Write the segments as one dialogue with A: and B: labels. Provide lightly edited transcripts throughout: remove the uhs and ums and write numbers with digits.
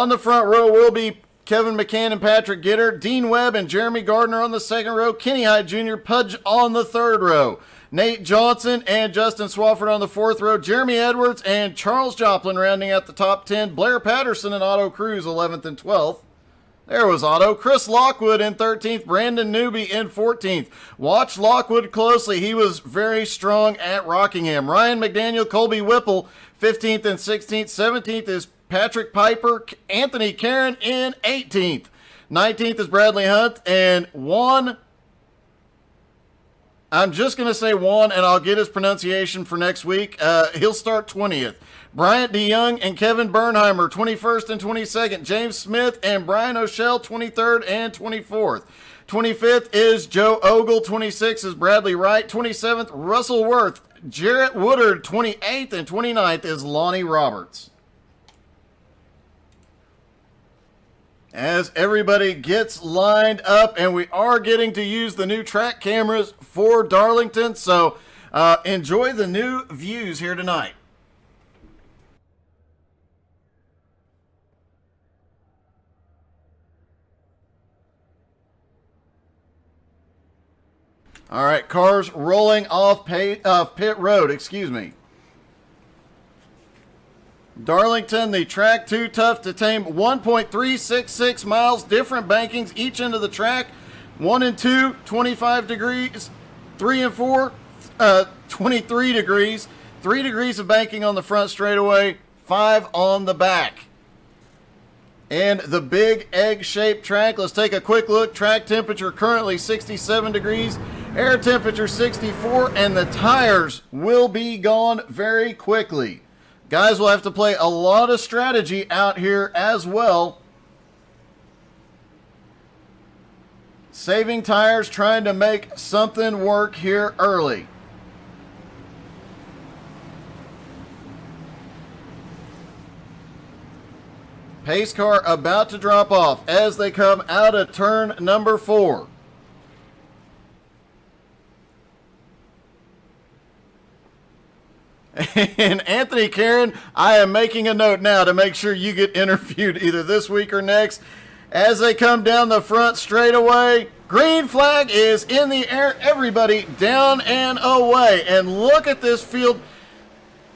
A: On the front row will be Kevin McCann and Patrick Gitter, Dean Webb and Jeremy Gardner on the second row, Kenny Hyde Jr., Pudge on the third row, Nate Johnson and Justin Swafford on the fourth row, Jeremy Edwards and Charles Joplin rounding out the top 10, Blair Patterson and Otto Cruz 11th and 12th. There was Otto. Chris Lockwood in 13th, Brandon Newby in 14th. Watch Lockwood closely. He was very strong at Rockingham. Ryan McDaniel, Colby Whipple, 15th and 16th. 17th is Patrick Piper, Anthony Karen in 18th. 19th is Bradley Hunt, and Juan, I'm just going to say Juan, and I'll get his pronunciation for next week. He'll start 20th. Bryant DeYoung and Kevin Bernheimer, 21st and 22nd. James Smith and Brian O'Shell, 23rd and 24th. 25th is Joe Ogle. 26th is Bradley Wright. 27th, Russell Worth. Jarrett Woodard, 28th, and 29th is Lonnie Roberts. As everybody gets lined up, and we are getting to use the new track cameras for Darlington, so enjoy the new views here tonight. All right, cars rolling off pit road, excuse me. Darlington, the track too tough to tame, 1.366 miles, different bankings each end of the track. 1 and 2, 25 degrees. 3 and 4, 23 degrees. 3 degrees of banking on the front straightaway, 5 on the back. And the big egg-shaped track, let's take a quick look. Track temperature currently 67 degrees, air temperature 64, and the tires will be gone very quickly. Guys will have to play a lot of strategy out here as well. Saving tires, trying to make something work here early. Pace car about to drop off as they come out of turn number 4. And Anthony Karen, I am making a note now to make sure you get interviewed either this week or next. As they come down the front straightaway, green flag is in the air. Everybody down and away. And look at this field.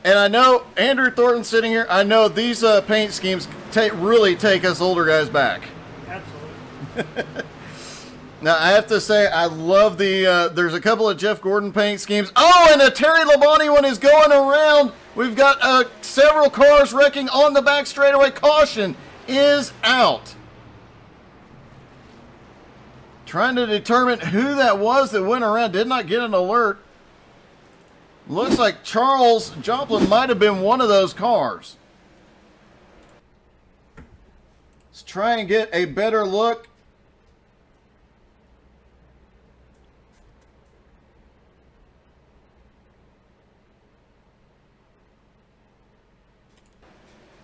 A: And I know Andrew Thornton sitting here. I know these paint schemes really take us older guys back.
B: Absolutely.
A: Now, I have to say, I love the, there's a couple of Jeff Gordon paint schemes. Oh, and a Terry Labonte one is going around. We've got several cars wrecking on the back straightaway. Caution is out. Trying to determine who that was that went around. Did not get an alert. Looks like Charles Joplin might have been one of those cars. Let's try and get a better look.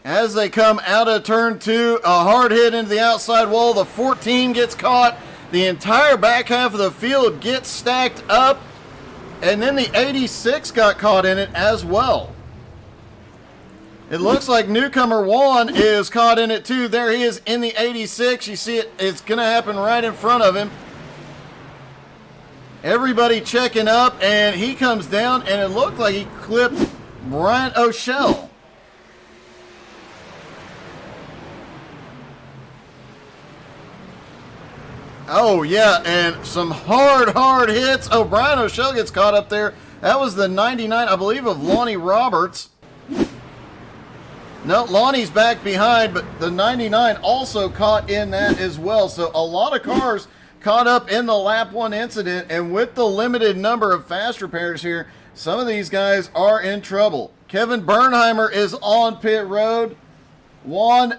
A: As they come out of turn 2, a hard hit into the outside wall. The 14 gets caught. The entire back half of the field gets stacked up. And then the 86 got caught in it as well. It looks like newcomer Juan is caught in it too. There he is in the 86. You see it, it's going to happen right in front of him. Everybody checking up, and he comes down, and it looked like he clipped Brian O'Shell. Oh, yeah, and some hard hits. Oh, Brian O'Shell gets caught up there. That was the 99, I believe, of Lonnie Roberts. No, Lonnie's back behind, but the 99 also caught in that as well. So a lot of cars caught up in the lap 1 incident, and with the limited number of fast repairs here, some of these guys are in trouble. Kevin Bernheimer is on pit road. Juan,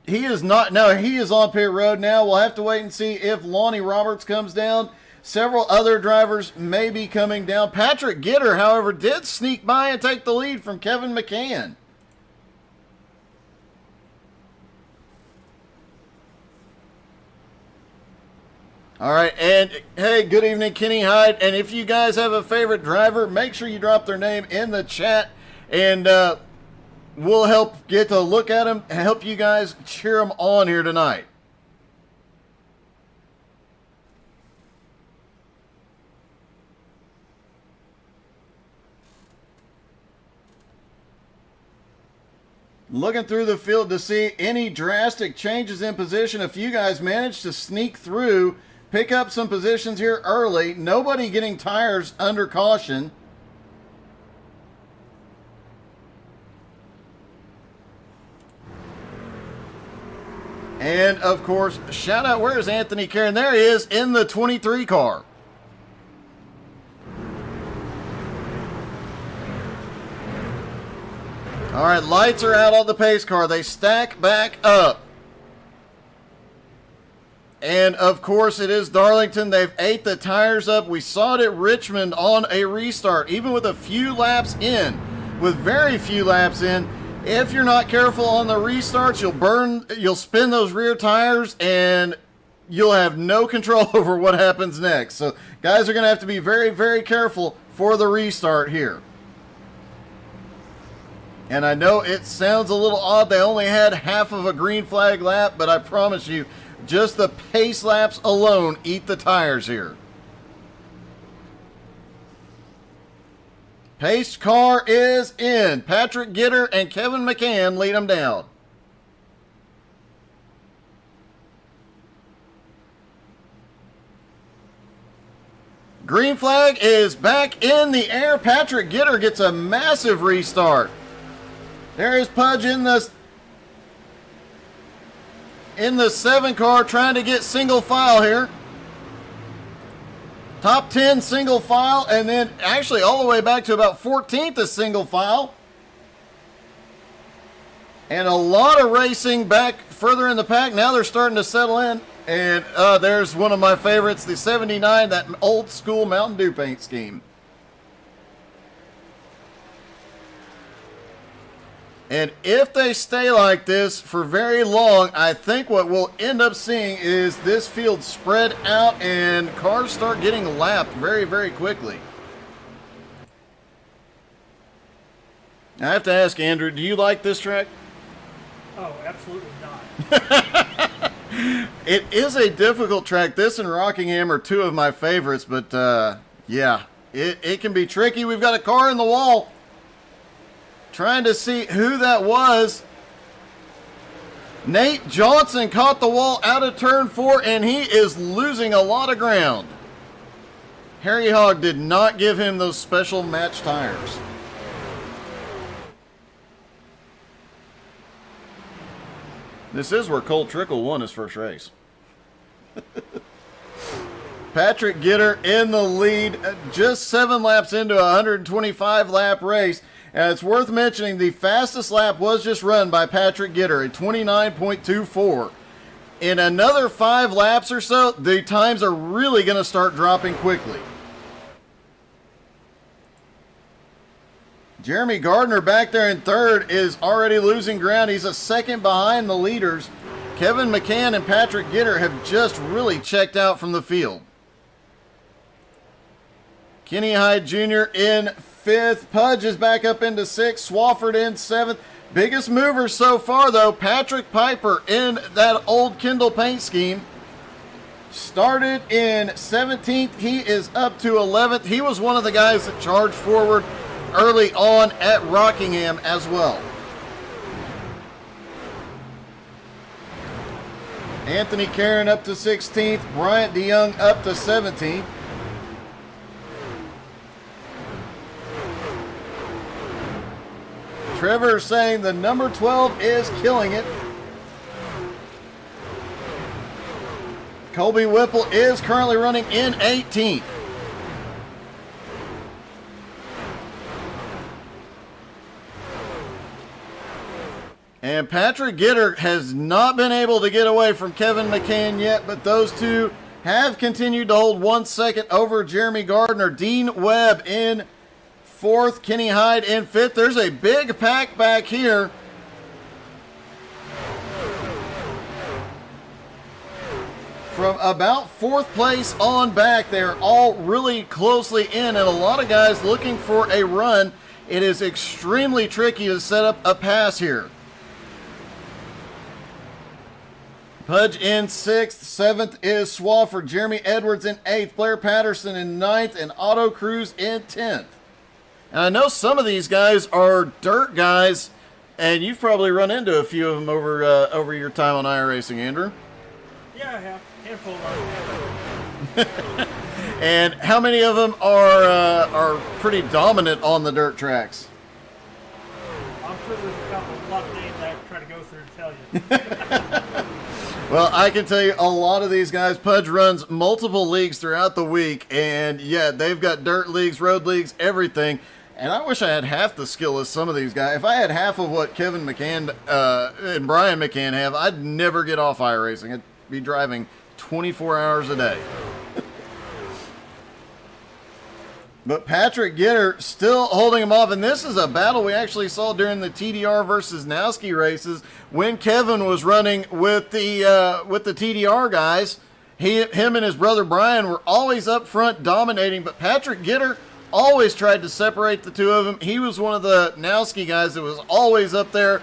A: he is not. No, he is on pit road now. We'll have to wait and see if Lonnie Roberts comes down. Several other drivers may be coming down. Patrick Gitter, however, did sneak by and take the lead from Kevin McCann. All right, and hey, good evening, Kenny Hyde. And if you guys have a favorite driver, make sure you drop their name in the chat. And we'll help get to look at them and help you guys cheer them on here tonight. Looking through the field to see any drastic changes in position. A few guys managed to sneak through, pick up some positions here early. Nobody getting tires under caution. And, of course, shout out, where's Anthony Karen? There he is in the 23 car. All right, lights are out on the pace car. They stack back up. And, of course, it is Darlington. They've ate the tires up. We saw it at Richmond on a restart, even with a few laps in. With very few laps in, if you're not careful on the restarts, you'll spin those rear tires, and you'll have no control over what happens next. So, guys are going to have to be very, very careful for the restart here. And I know it sounds a little odd. They only had half of a green flag lap, but I promise you, just the pace laps alone eat the tires here. Pace car is in. Patrick Gitter and Kevin McCann lead them down. Green flag is back in the air. Patrick Gitter gets a massive restart. There is Pudge in the 7 car trying to get single file here. Top 10 single file, and then actually all the way back to about 14th is single file. And a lot of racing back further in the pack. Now they're starting to settle in. And there's one of my favorites, the 79, that old school Mountain Dew paint scheme. And if they stay like this for very long, I think what we'll end up seeing is this field spread out and cars start getting lapped very, very quickly. I have to ask Andrew, do you like this track?
B: Oh, absolutely not.
A: It is a difficult track. This and Rockingham are two of my favorites, but yeah, it can be tricky. We've got a car in the wall. Trying to see who that was. Nate Johnson caught the wall out of turn 4, and he is losing a lot of ground. Harry Hogg did not give him those special match tires. This is where Cole Trickle won his first race. Patrick Gitter in the lead, just 7 laps into a 125 lap race. And it's worth mentioning the fastest lap was just run by Patrick Gitter at 29.24. In another 5 laps or so, the times are really going to start dropping quickly. Jeremy Gardner back there in 3rd is already losing ground. He's a second behind the leaders. Kevin McCann and Patrick Gitter have just really checked out from the field. Kenny Hyde Jr. in 5th. Pudge is back up into 6th. Swafford in 7th. Biggest mover so far, though, Patrick Piper in that old Kendall paint scheme. Started in 17th. He is up to 11th. He was one of the guys that charged forward early on at Rockingham as well. Anthony Karen up to 16th. Bryant DeYoung up to 17th. Trevor saying the number 12 is killing it. Colby Whipple is currently running in 18th. And Patrick Gitter has not been able to get away from Kevin McCann yet, but those two have continued to hold 1 second over Jeremy Gardner. Dean Webb in 4th, Kenny Hyde in 5th. There's a big pack back here. From about 4th place on back, they're all really closely in, and a lot of guys looking for a run it is extremely tricky to set up a pass here. Pudge in 6th, 7th is Swafford, Jeremy Edwards in 8th, Blair Patterson in 9th, and Otto Cruz in 10th. And I know some of these guys are dirt guys, and you've probably run into a few of them over your time on iRacing, Andrew.
B: Yeah, I have. Handful of
A: And how many of them are pretty dominant on the dirt tracks?
B: I'm sure there's a lot of names I try to go through to tell you.
A: Well, I can tell you a lot of these guys, Pudge runs multiple leagues throughout the week, and yeah, they've got dirt leagues, road leagues, everything. And I wish I had half the skill as some of these guys. If I had half of what Kevin McCann and Brian McCann have, I'd never get off iRacing. I'd be driving 24 hours a day. But Patrick Gitter still holding him off, and this is a battle we actually saw during the TDR versus Nowski races when Kevin was running with the TDR guys. Him and his brother Brian were always up front dominating, but Patrick Gitter always tried to separate the two of them. He was one of the Nowski guys that was always up there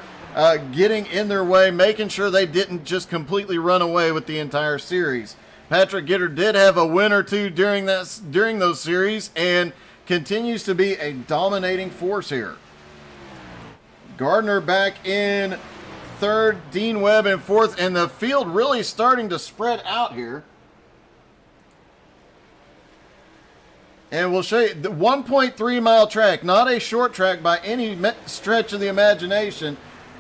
A: getting in their way, making sure they didn't just completely run away with the entire series. Patrick Gitter did have a win or two during those series and continues to be a dominating force here. Gardner back in 3rd, Dean Webb in 4th, and the field really starting to spread out here. And we'll show you the 1.3 mile track, not a short track by any stretch of the imagination.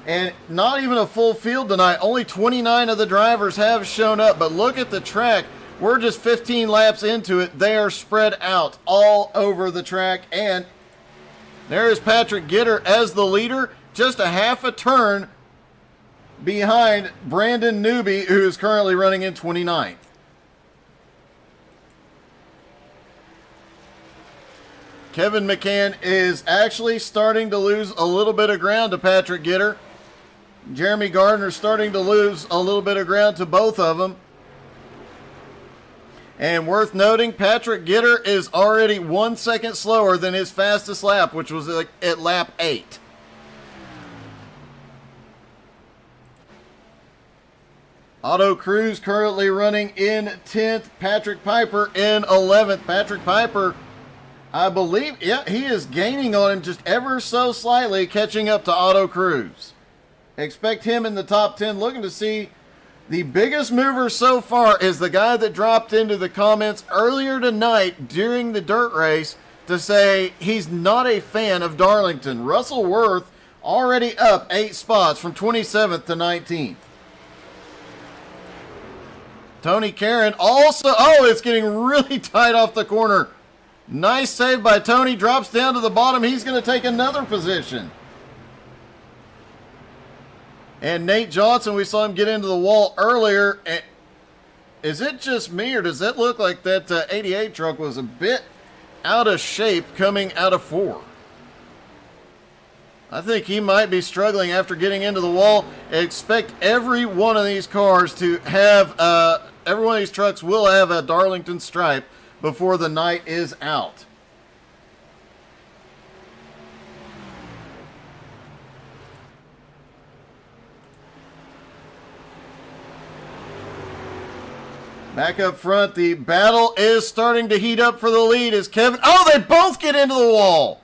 A: And not even a full field tonight. Only 29 of the drivers have shown up. But look at the track. We're just 15 laps into it. They are spread out all over the track. And there is Patrick Gitter as the leader. Just a half a turn behind Brandon Newby, who is currently running in 29th. Kevin McCann is actually starting to lose a little bit of ground to Patrick Gitter. Jeremy Gardner starting to lose a little bit of ground to both of them. And worth noting, Patrick Gitter is already 1 second slower than his fastest lap, which was at lap 8. Otto Cruz currently running in 10th. Patrick Piper in 11th. Patrick Piper, I believe, yeah, he is gaining on him just ever so slightly, catching up to Otto Cruz. Expect him in the top 10. Looking to see the biggest mover so far is the guy that dropped into the comments earlier tonight during the dirt race to say he's not a fan of Darlington. Russell Worth already up 8 spots from 27th to 19th. Tony Caron also, it's getting really tight off the corner. Nice save by Tony, drops down to the bottom. He's going to take another position. And Nate Johnson, we saw him get into the wall earlier. Is it just me, or does it look like that 88 truck was a bit out of shape coming out of 4? I think he might be struggling after getting into the wall. Expect every one of these cars to have, every one of these trucks will have a Darlington stripe before the night is out. Back up front, the battle is starting to heat up for the lead as Kevin... they both get into the wall!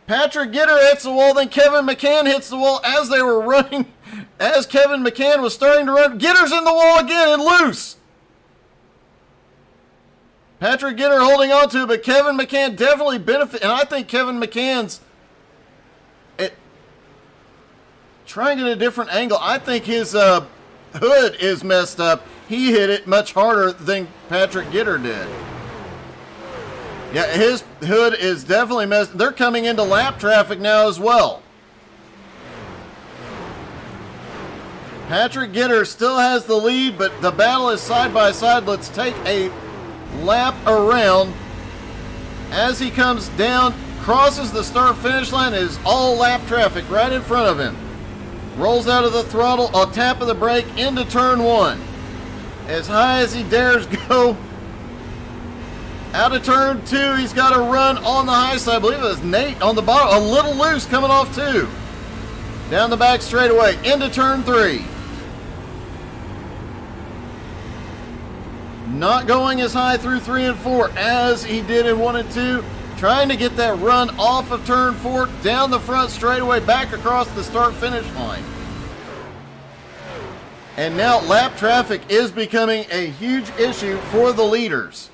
A: Patrick Gitter hits the wall, then Kevin McCann hits the wall as they were running. As Kevin McCann was starting to run, Gitter's in the wall again and loose! Patrick Gitter holding on to it, but Kevin McCann definitely benefit. And I think Kevin McCann's... trying it at a different angle. I think his... hood is messed up. He hit it much harder than Patrick Gitter did. Yeah, his hood is definitely messed. They're coming into lap traffic now as well. Patrick Gitter still has the lead, but the battle is side by side. Let's take a lap around. As he comes down, crosses the start finish line, is all lap traffic right in front of him. Rolls out of the throttle, a tap of the brake into turn 1. As high as he dares go. Out of turn 2, he's got a run on the high side. I believe it was Nate on the bottom. A little loose coming off 2. Down the back straightaway into turn 3. Not going as high through 3 and 4 as he did in 1 and 2. Trying to get that run off of turn 4, down the front straightaway, back across the start-finish line. And now lap traffic is becoming a huge issue for the leaders.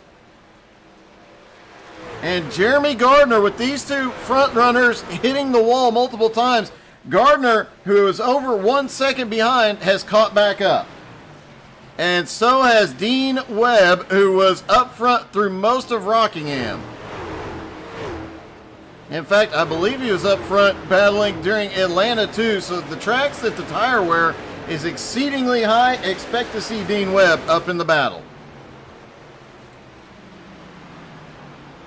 A: And Jeremy Gardner, with these two front runners hitting the wall multiple times, Gardner, who is over 1 second behind, has caught back up. And so has Dean Webb, who was up front through most of Rockingham. In fact, I believe he was up front battling during Atlanta too, so the tracks that the tire wear is exceedingly high. Expect to see Dean Webb up in the battle.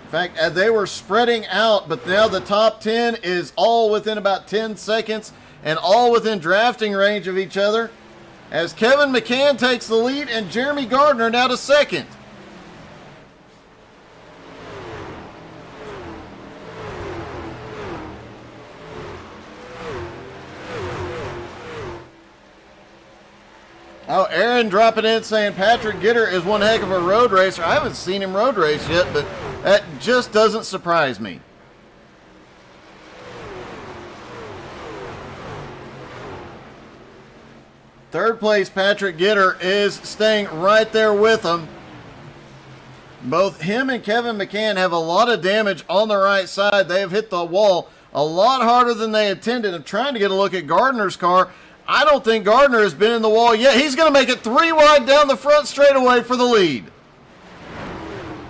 A: In fact, they were spreading out, but now the top 10 is all within about 10 seconds and all within drafting range of each other, as Kevin McCann takes the lead and Jeremy Gardner now to second. Oh, Aaron dropping in saying Patrick Gitter is one heck of a road racer. I haven't seen him road race yet, but that just doesn't surprise me. Third place, Patrick Gitter is staying right there with him. Both him and Kevin McCann have a lot of damage on the right side. They have hit the wall a lot harder than they intended. I'm trying to get a look at Gardner's car. I don't think Gardner has been in the wall yet. He's going to make it 3 wide down the front straightaway for the lead.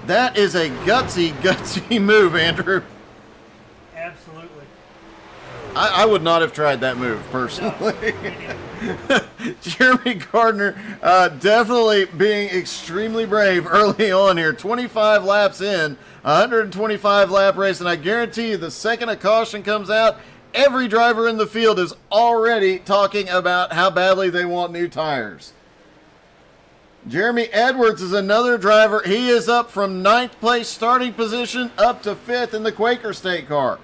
A: That is a gutsy move, Andrew.
B: Absolutely.
A: I would not have tried that move, personally. No. Jeremy Gardner definitely being extremely brave early on here. 25 laps in, 125 lap race, and I guarantee you the second a caution comes out, every driver in the field is already talking about how badly they want new tires. Jeremy Edwards is another driver. He is up from 9th place starting position up to 5th in the Quaker State car.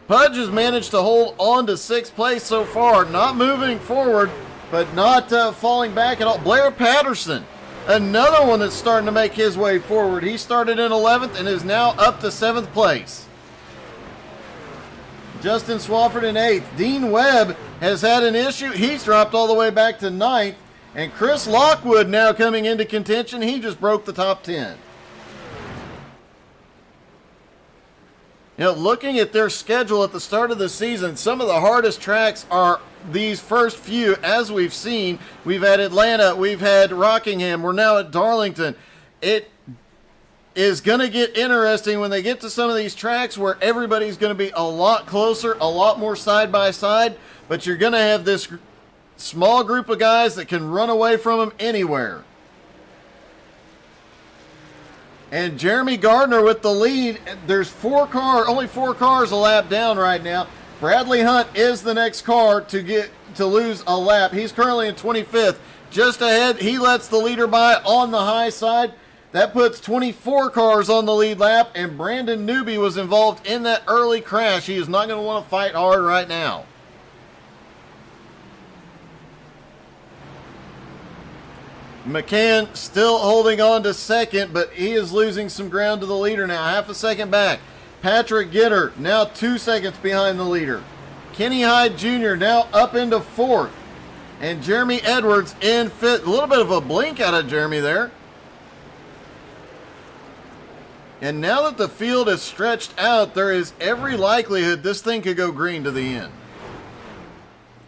A: Pudge has managed to hold on to 6th place so far, not moving forward, but not falling back at all. Blair Patterson, another one that's starting to make his way forward. He started in 11th and is now up to 7th place. Justin Swafford in 8th. Dean Webb has had an issue. He's dropped all the way back to 9th. And Chris Lockwood now coming into contention. He just broke the top 10. You know, looking at their schedule at the start of the season, some of the hardest tracks are these first few, as we've seen. We've had Atlanta, we've had Rockingham, we're now at Darlington. It is going to get interesting when they get to some of these tracks where everybody's going to be a lot closer, a lot more side by side, but you're going to have this small group of guys that can run away from them anywhere. And Jeremy Gardner with the lead. There's only four cars a lap down right now. Bradley Hunt is the next car to lose a lap. He's currently in 25th, just ahead. He lets the leader by on the high side. That puts 24 cars on the lead lap, and Brandon Newby was involved in that early crash. He is not going to want to fight hard right now. McCann still holding on to second, but he is losing some ground to the leader now. Half a second back. Patrick Gitter now 2 seconds behind the leader. Kenny Hyde Jr. now up into 4th. And Jeremy Edwards in 5th. A little bit of a blink out of Jeremy there. And now that the field is stretched out, there is every likelihood this thing could go green to the end.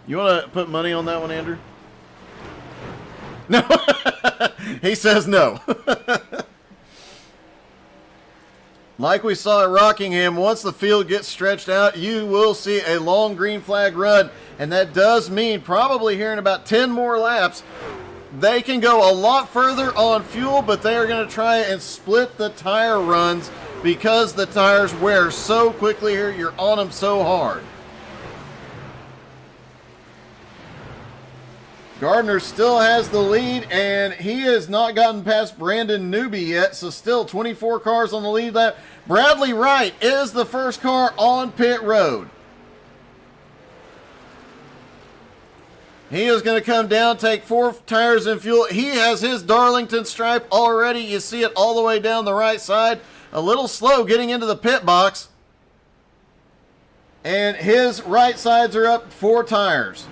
A: You want to put money on that one, Andrew? No. He says no. Like we saw at Rockingham, once the field gets stretched out, you will see a long green flag run. And that does mean probably here in about 10 more laps, they can go a lot further on fuel, but they are going to try and split the tire runs because the tires wear so quickly here. You're on them so hard. Gardner still has the lead, and he has not gotten past Brandon Newby yet, so still 24 cars on the lead lap. Bradley Wright is the first car on pit road. He is going to come down, take 4 tires and fuel. He has his Darlington stripe already. You see it all the way down the right side. A little slow getting into the pit box. And his right sides are up 4 tires.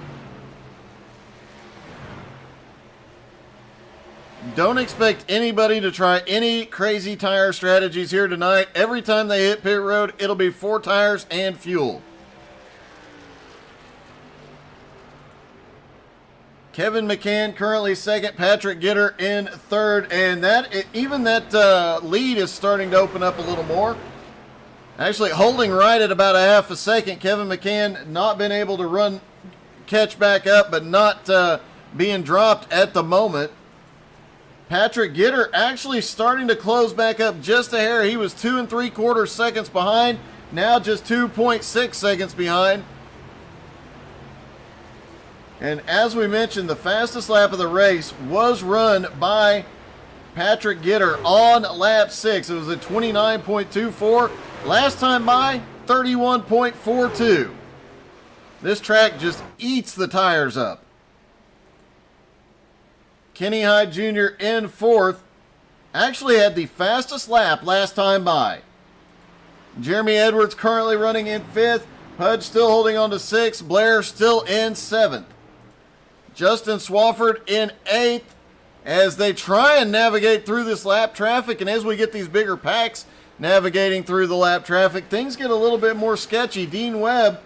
A: Don't expect anybody to try any crazy tire strategies here tonight. Every time they hit pit road, it'll be 4 tires and fuel. Kevin McCann currently second, Patrick Gitter in third, and that lead is starting to open up a little more. Actually holding right at about a half a second. Kevin McCann not been able to catch back up, but not being dropped at the moment. Patrick Gitter actually starting to close back up just a hair. He was 2 3/4 seconds behind, now just 2.6 seconds behind. And as we mentioned, the fastest lap of the race was run by Patrick Gitter on lap 6. It was a 29.24. Last time by, 31.42. This track just eats the tires up. Kenny Hyde Jr. in 4th. Actually had the fastest lap last time by. Jeremy Edwards currently running in 5th. Pudge still holding on to 6th. Blair still in 7th. Justin Swafford in 8th as they try and navigate through this lap traffic. And as we get these bigger packs navigating through the lap traffic, things get a little bit more sketchy. Dean Webb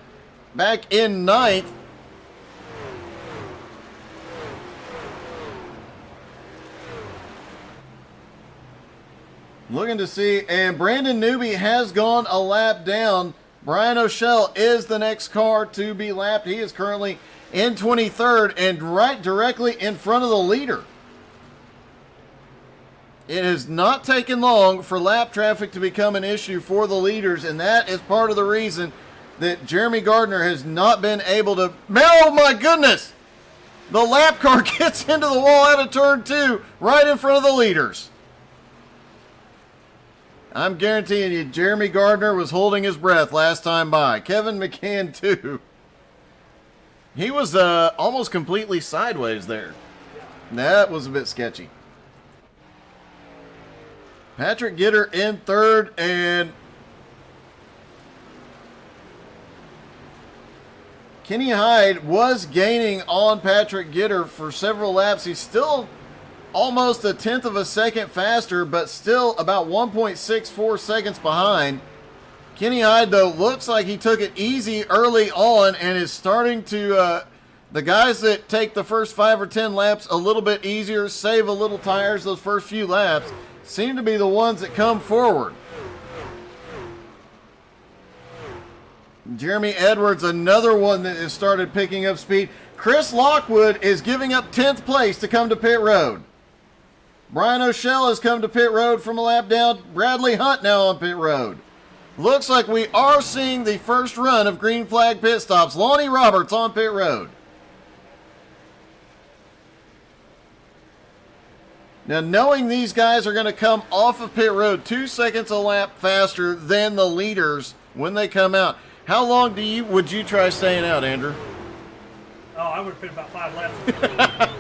A: back in 9th. Looking to see, and Brandon Newby has gone a lap down. Brian O'Shell is the next car to be lapped. He is currently in 23rd and right directly in front of the leader. It has not taken long for lap traffic to become an issue for the leaders, and that is part of the reason that Jeremy Gardner has not been able to... Oh my goodness! The lap car gets into the wall out of turn 2 right in front of the leaders. I'm guaranteeing you, Jeremy Gardner was holding his breath last time by. Kevin McCann, too. He was almost completely sideways there. That was a bit sketchy. Patrick Gitter in 3rd, and Kenny Hyde was gaining on Patrick Gitter for several laps. He's still almost a 1/10 of a second faster, but still about 1.64 seconds behind. Kenny Hyde, though, looks like he took it easy early on and is starting to, the guys that take the first 5 or 10 laps a little bit easier, save a little tires those first few laps, seem to be the ones that come forward. Jeremy Edwards, another one that has started picking up speed. Chris Lockwood is giving up 10th place to come to pit road. Brian O'Shell has come to pit road from a lap down. Bradley Hunt now on pit road. Looks like we are seeing the first run of green flag pit stops. Lonnie Roberts on pit road. Now, knowing these guys are going to come off of pit road 2 seconds a lap faster than the leaders when they come out, how long would you try staying out, Andrew?
B: Oh, I would have been about 5 laps.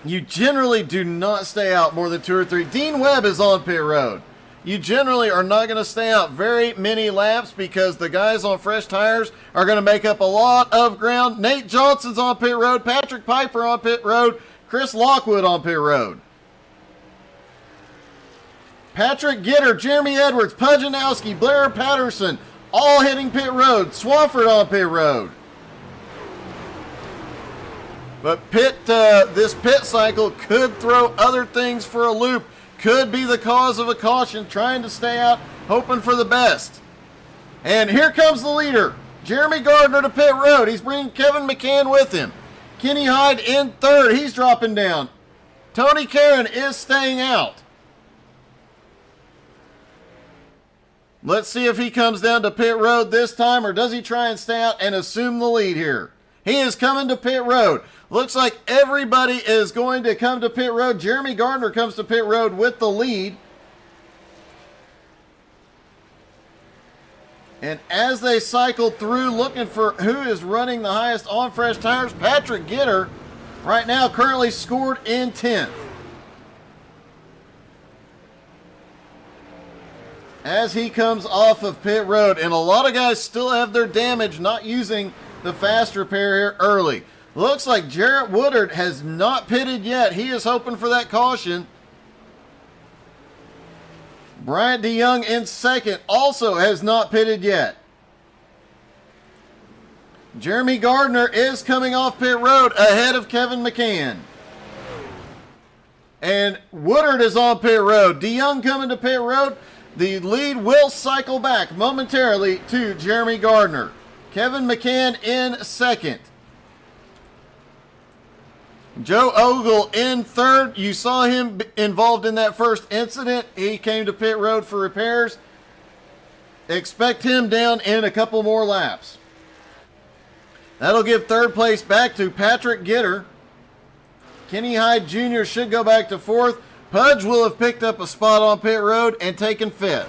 A: You generally do not stay out more than 2 or 3. Dean Webb is on pit road. You generally are not going to stay out very many laps because the guys on fresh tires are going to make up a lot of ground. Nate Johnson's on pit road. Patrick Piper on pit road. Chris Lockwood on pit road. Patrick Gitter, Jeremy Edwards, Pudge Nowski, Blair Patterson, all hitting pit road. Swafford on pit road. But this pit cycle could throw other things for a loop. Could be the cause of a caution, trying to stay out, hoping for the best. And here comes the leader, Jeremy Gardner to pit road. He's bringing Kevin McCann with him. Kenny Hyde in 3rd. He's dropping down. Tony Caron is staying out. Let's see if he comes down to pit road this time, or does he try and stay out and assume the lead here? He is coming to pit road. Looks like everybody is going to come to pit road. Jeremy Gardner comes to pit road with the lead. And as they cycle through looking for who is running the highest on fresh tires, Patrick Gitter right now currently scored in 10th. As he comes off of pit road, and a lot of guys still have their damage, not using the fast repair here early. Looks like Jarrett Woodard has not pitted yet. He is hoping for that caution. Bryant DeYoung in second also has not pitted yet. Jeremy Gardner is coming off pit road ahead of Kevin McCann. And Woodard is on pit road. DeYoung coming to pit road. The lead will cycle back momentarily to Jeremy Gardner. Kevin McCann in second. Joe Ogle in third. You saw him involved in that first incident. He came to pit road for repairs. Expect him down in a couple more laps. That'll give third place back to Patrick Gitter. Kenny Hyde Jr. should go back to fourth. Pudge will have picked up a spot on pit road and taken fifth.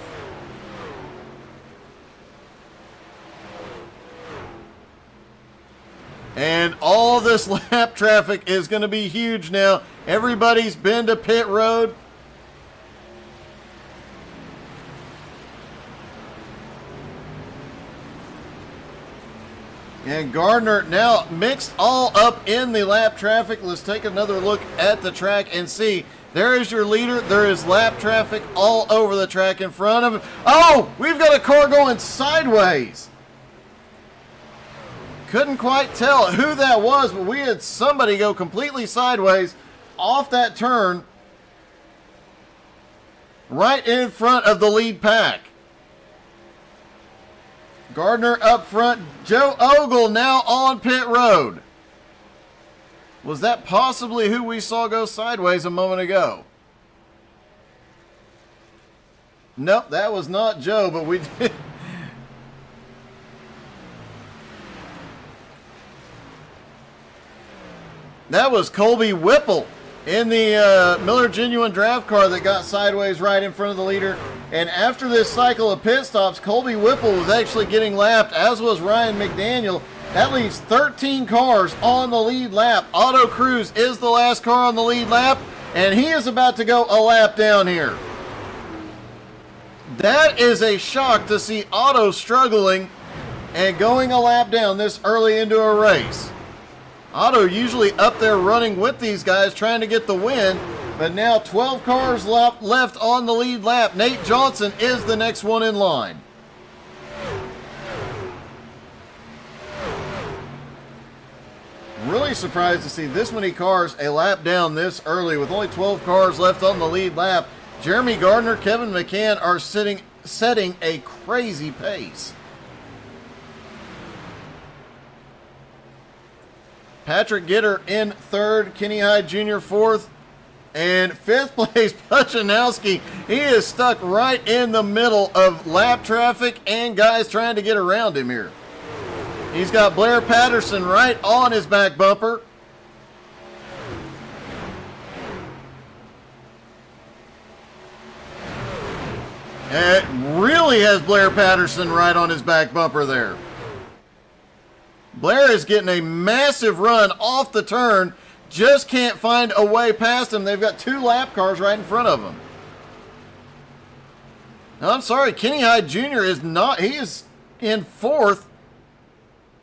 A: And all this lap traffic is going to be huge now. Everybody's been to pit road. And Gardner now mixed all up in the lap traffic. Let's take another look at the track and see. There is your leader. There is lap traffic all over the track in front of him. Oh, we've got a car going sideways. Couldn't quite tell who that was, but we had somebody go completely sideways off that turn right in front of the lead pack. Gardner up front. Joe Ogle now on pit road. Was that possibly who we saw go sideways a moment ago? Nope, that was not Joe, but we did. That was Colby Whipple in the Miller Genuine Draft car that got sideways right in front of the leader. And after this cycle of pit stops, Colby Whipple was actually getting lapped, as was Ryan McDaniel. That leaves 13 cars on the lead lap. Otto Cruz is the last car on the lead lap, and he is about to go a lap down here. That is a shock to see Otto struggling and going a lap down this early into a race. Otto usually up there running with these guys trying to get the win, but now 12 cars left on the lead lap. Nate Johnson is the next one in line. Really surprised to see this many cars a lap down this early with only 12 cars left on the lead lap. Jeremy Gardner, Kevin McCann are setting a crazy pace. Patrick Gitter in third, Kenny Hyde Jr. fourth, and fifth place, Puchanowski. He is stuck right in the middle of lap traffic and guys trying to get around him here. He's got Blair Patterson right on his back bumper. It really has Blair Patterson right on his back bumper there. Blair is getting a massive run off the turn. Just can't find a way past him. They've got two lap cars right in front of him. No, I'm sorry. Kenny Hyde Jr. is not. He is in fourth.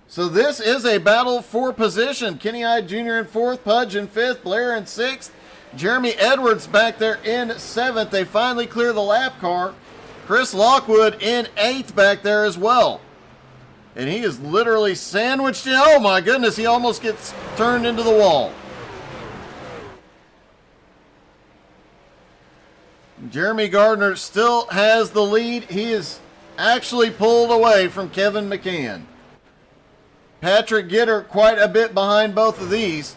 A: So this is a battle for position. Kenny Hyde Jr. in fourth, Pudge in fifth, Blair in sixth, Jeremy Edwards back there in seventh. They finally clear the lap car. Chris Lockwood in eighth back there as well. And he is literally sandwiched in. Oh my goodness, he almost gets turned into the wall. Jeremy Gardner still has the lead. He is actually pulled away from Kevin McCann. Patrick Gitter quite a bit behind both of these.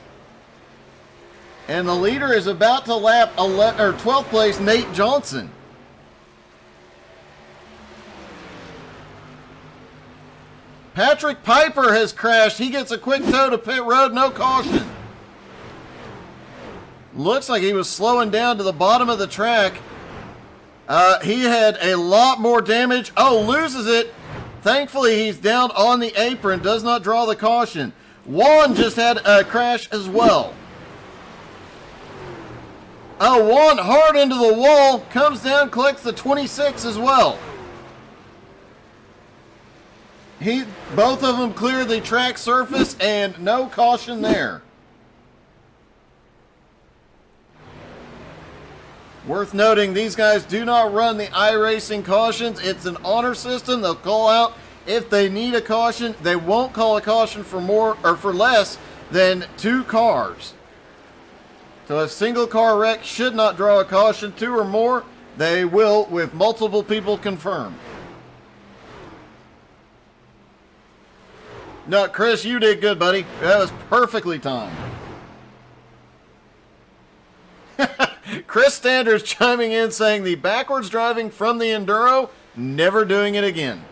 A: And the leader is about to lap 12th place Nate Johnson. Patrick Piper has crashed. He gets a quick tow to pit road, no caution. Looks like he was slowing down to the bottom of the track. He had a lot more damage. Oh, loses it. Thankfully, he's down on the apron, does not draw the caution. Juan just had a crash as well. Oh, Juan hard into the wall, comes down, collects the 26 as well. Both of them clear the track surface and no caution there. Worth noting, these guys do not run the iRacing cautions. It's an honor system. They'll call out if they need a caution. They won't call a caution for more or for less than 2 cars. So a single car wreck should not draw a caution. 2 or more, they will with multiple people confirmed. No, Chris, you did good, buddy. That was perfectly timed. Chris Standers chiming in saying the backwards driving from the Enduro, never doing it again.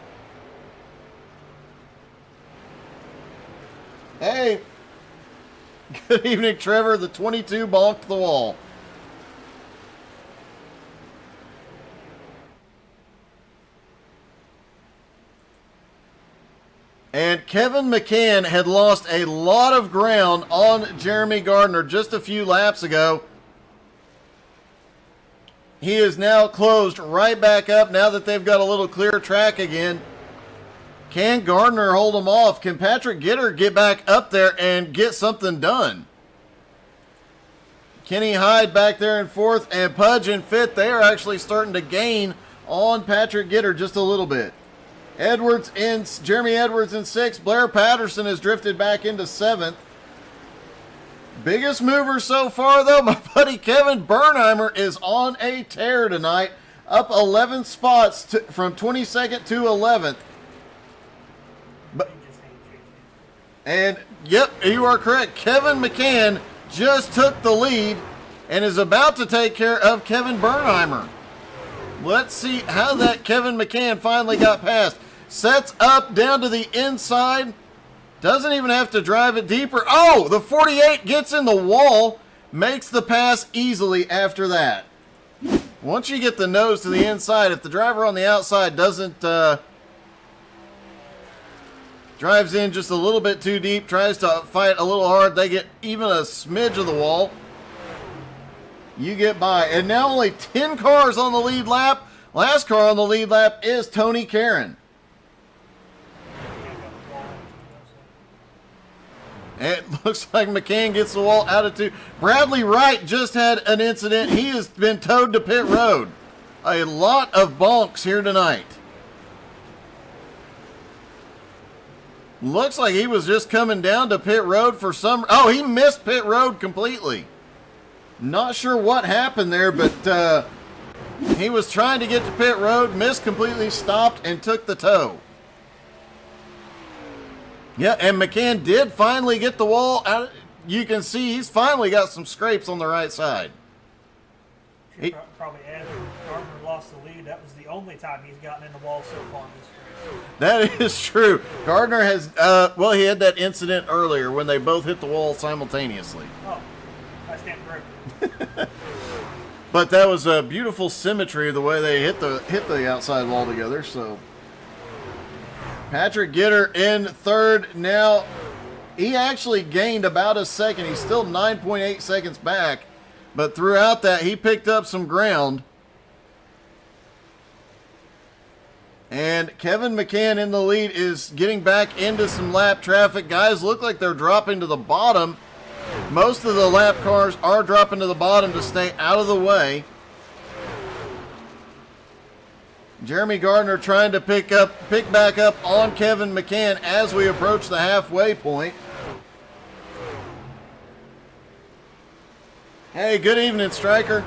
A: Hey. Good evening, Trevor. The 22 bonked the wall. And Kevin McCann had lost a lot of ground on Jeremy Gardner just a few laps ago. He is now closed right back up now that they've got a little clear track again. Can Gardner hold him off? Can Patrick Gitter get back up there and get something done? Kenny Hyde back there in 4th and Pudge in 5th. They are actually starting to gain on Patrick Gitter just a little bit. Jeremy Edwards in 6th. Blair Patterson has drifted back into 7th. Biggest mover so far, though, my buddy Kevin Bernheimer is on a tear tonight. Up 11 spots from 22nd to 11th. And, yep, you are correct. Kevin McCann just took the lead and is about to take care of Kevin Bernheimer. Let's see how that Kevin McCann finally got past. Sets up down to the inside. Doesn't even have to drive it deeper. Oh, the 48 gets in the wall. Makes the pass easily after that. Once you get the nose to the inside, if the driver on the outside doesn't... drives in just a little bit too deep, tries to fight a little hard, they get even a smidge of the wall. You get by. And now only 10 cars on the lead lap. Last car on the lead lap is Tony Caron. It looks like McCann gets the wall out of 2. Bradley Wright just had an incident. He has been towed to pit road. A lot of bonks here tonight. Looks like he was just coming down to pit road for some... Oh, he missed pit road completely. Not sure what happened there, but he was trying to get to pit road, missed completely, stopped, and took the tow. Yeah, and McCann did finally get the wall out. You can see he's finally got some scrapes on the right side.
B: Probably added Gardner lost the lead. That was the only time he's gotten in the wall so far in this race.
A: That is true. Gardner has, well, he had that incident earlier when they both hit the wall simultaneously.
B: Oh, I stand corrected.
A: But that was a beautiful symmetry of the way they hit the outside wall together. So Patrick Gitter in 3rd now. He actually gained about a second. He's still 9.8 seconds back. But throughout that, he picked up some ground. And Kevin McCann in the lead is getting back into some lap traffic. Guys look like they're dropping to the bottom. Most of the lap cars are dropping to the bottom to stay out of the way. Jeremy Gardner trying to pick back up on Kevin McCann as we approach the halfway point. Hey, good evening, Stryker.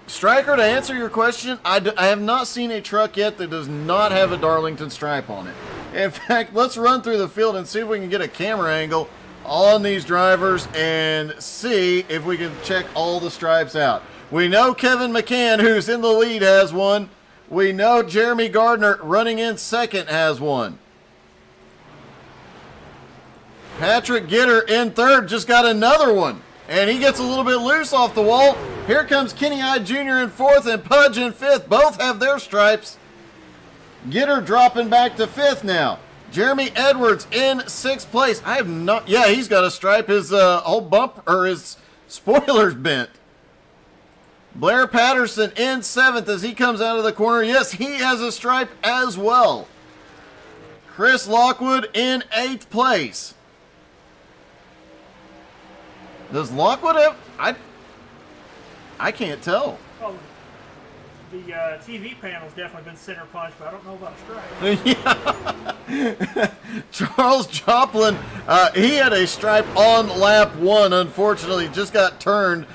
A: Stryker, to answer your question, I have not seen a truck yet that does not have a Darlington stripe on it. In fact, let's run through the field and see if we can get a camera angle on these drivers and see if we can check all the stripes out. We know Kevin McCann, who's in the lead, has one. We know Jeremy Gardner running in second has one. Patrick Gitter in third just got another one. And he gets a little bit loose off the wall. Here comes Kenny Hyde Jr. in fourth and Pudge in fifth. Both have their stripes. Gitter dropping back to fifth now. Jeremy Edwards in sixth place. I have not. Yeah, he's got a stripe. His whole bump or his spoiler's bent. Blair Patterson in seventh as he comes out of the corner. Yes, he has a stripe as well. Chris Lockwood in eighth place. Does Lockwood have? I can't tell.
B: Well, the TV panel's definitely been center punched, but I don't know about stripe.
A: Yeah. Charles Joplin, he had a stripe on lap one. Unfortunately, just got turned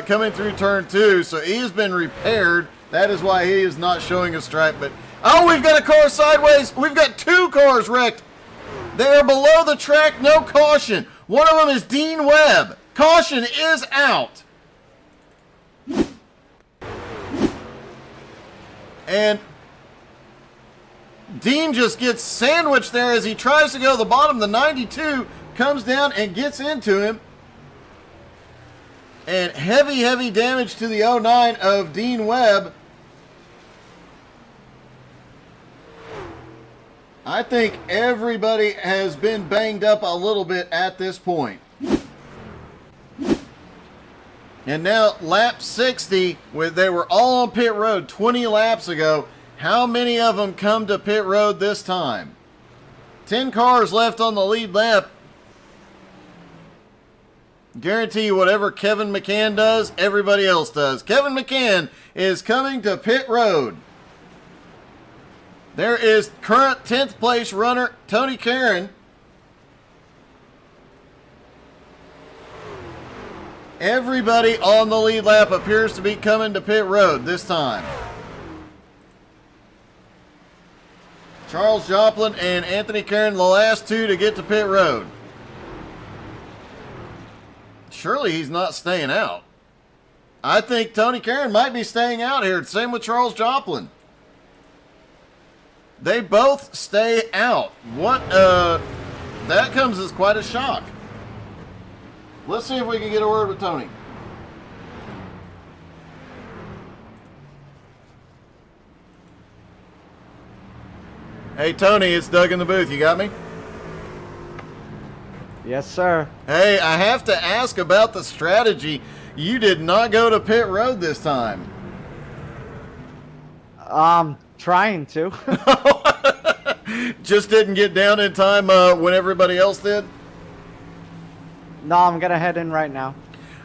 A: coming through turn two, so he has been repaired. That is why he is not showing a stripe. But oh, we've got a car sideways. We've got two cars wrecked. They are below the track. No caution. One of them is Dean Webb. Caution is out. And Dean just gets sandwiched there as he tries to go to the bottom. The 92 comes down and gets into him. And heavy, heavy damage to the 09 of Dean Webb. I think everybody has been banged up a little bit at this point. And now lap 60, they were all on pit road 20 laps ago. How many of them come to pit road this time? 10 cars left on the lead lap. Guarantee you whatever Kevin McCann does, everybody else does. Kevin McCann is coming to pit road. There is current 10th place runner Tony Caron. Everybody on the lead lap appears to be coming to pit road this time. Charles Joplin and Anthony Caron, the last two to get to pit road. Surely he's not staying out. I think Tony Caron might be staying out here. Same with Charles Joplin. They both stay out. What? That comes as quite a shock. Let's see if we can get a word with Tony. Hey, Tony, it's Doug in the booth. You got me?
C: Yes, sir.
A: Hey, I have to ask about the strategy. You did not go to pit road this time.
C: Trying to.
A: Just didn't get down in time when everybody else did?
C: No, I'm gonna head in right now.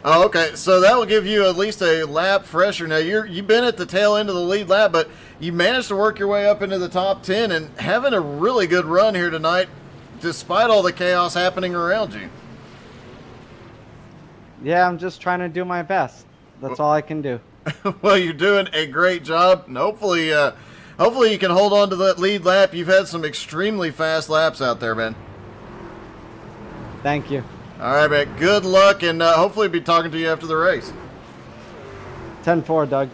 A: Oh, okay. So that will give you at least a lap fresher. Now, you've been at the tail end of the lead lap, but you managed to work your way up into the top 10 and having a really good run here tonight, despite all the chaos happening around you.
C: Yeah, I'm just trying to do my best. That's all I can do.
A: Well, you're doing a great job. And hopefully you can hold on to that lead lap. You've had some extremely fast laps out there, man.
C: Thank you.
A: All right, man. Good luck, and hopefully be talking to you after the race.
C: 10-4, Doug.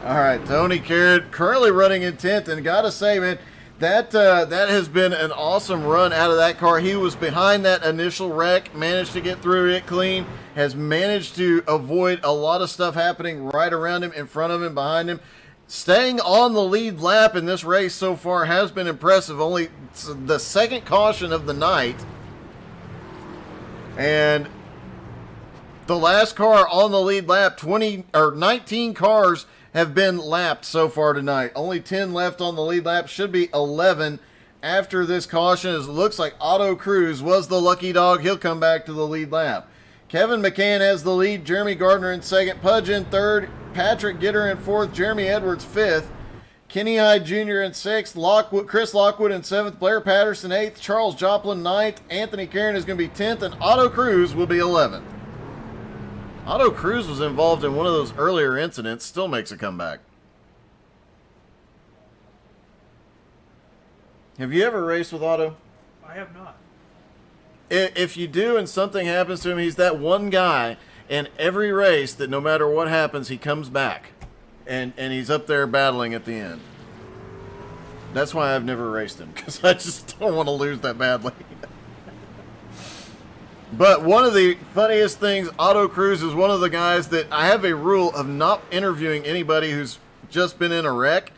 A: All right, Tony Caron currently running in 10th, and gotta say, man, that has been an awesome run out of that car. He was behind that initial wreck, managed to get through it clean, has managed to avoid a lot of stuff happening right around him, in front of him, behind him. Staying on the lead lap in this race so far has been impressive. Only the second caution of the night. And the last car on the lead lap, 19 cars have been lapped so far tonight. Only 10 left on the lead lap. Should be 11 after this caution. As it looks like Otto Cruz was the lucky dog. He'll come back to the lead lap. Kevin McCann has the lead. Jeremy Gardner in second. Pudge in third. Patrick Gitter in fourth. Jeremy Edwards fifth. Kenny Hyde Jr. in sixth. Chris Lockwood in seventh. Blair Patterson eighth. Charles Joplin ninth. Anthony Caron is going to be 10th. And Otto Cruz will be 11th. Otto Cruz was involved in one of those earlier incidents. Still makes a comeback. Have you ever raced with Otto?
B: I have not.
A: If you do and something happens to him, he's that one guy in every race that no matter what happens, he comes back. and he's up there battling at the end. That's why I've never raced him, because I just don't want to lose that badly. But one of the funniest things, Otto Cruz is one of the guys that I have a rule of not interviewing anybody who's just been in a wreck.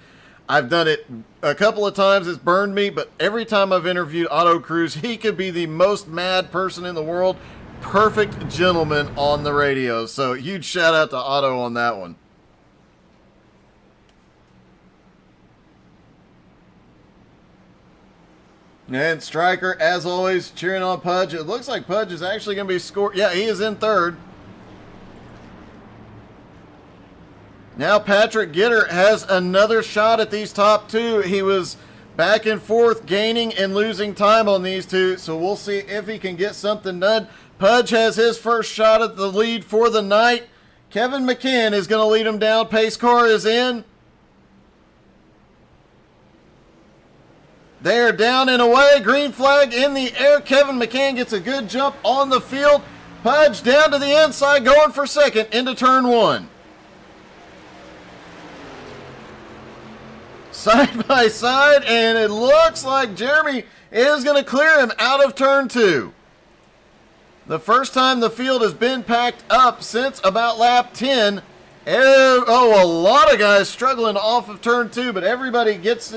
A: I've done it a couple of times, it's burned me, but every time I've interviewed Otto Cruz, he could be the most mad person in the world. Perfect gentleman on the radio. So huge shout out to Otto on that one. And Stryker, as always, cheering on Pudge. It looks like Pudge is actually going to be scored. Yeah, he is in third. Now Patrick Gitter has another shot at these top two. He was back and forth, gaining and losing time on these two. So we'll see if he can get something done. Pudge has his first shot at the lead for the night. Kevin McCann is going to lead him down. Pace car is in. They are down and away. Green flag in the air. Kevin McCann gets a good jump on the field. Pudge down to the inside, going for second into turn one. Side by side, and it looks like Jeremy is going to clear him out of turn two. The first time the field has been packed up since about lap 10. Oh, a lot of guys struggling off of turn two, but everybody gets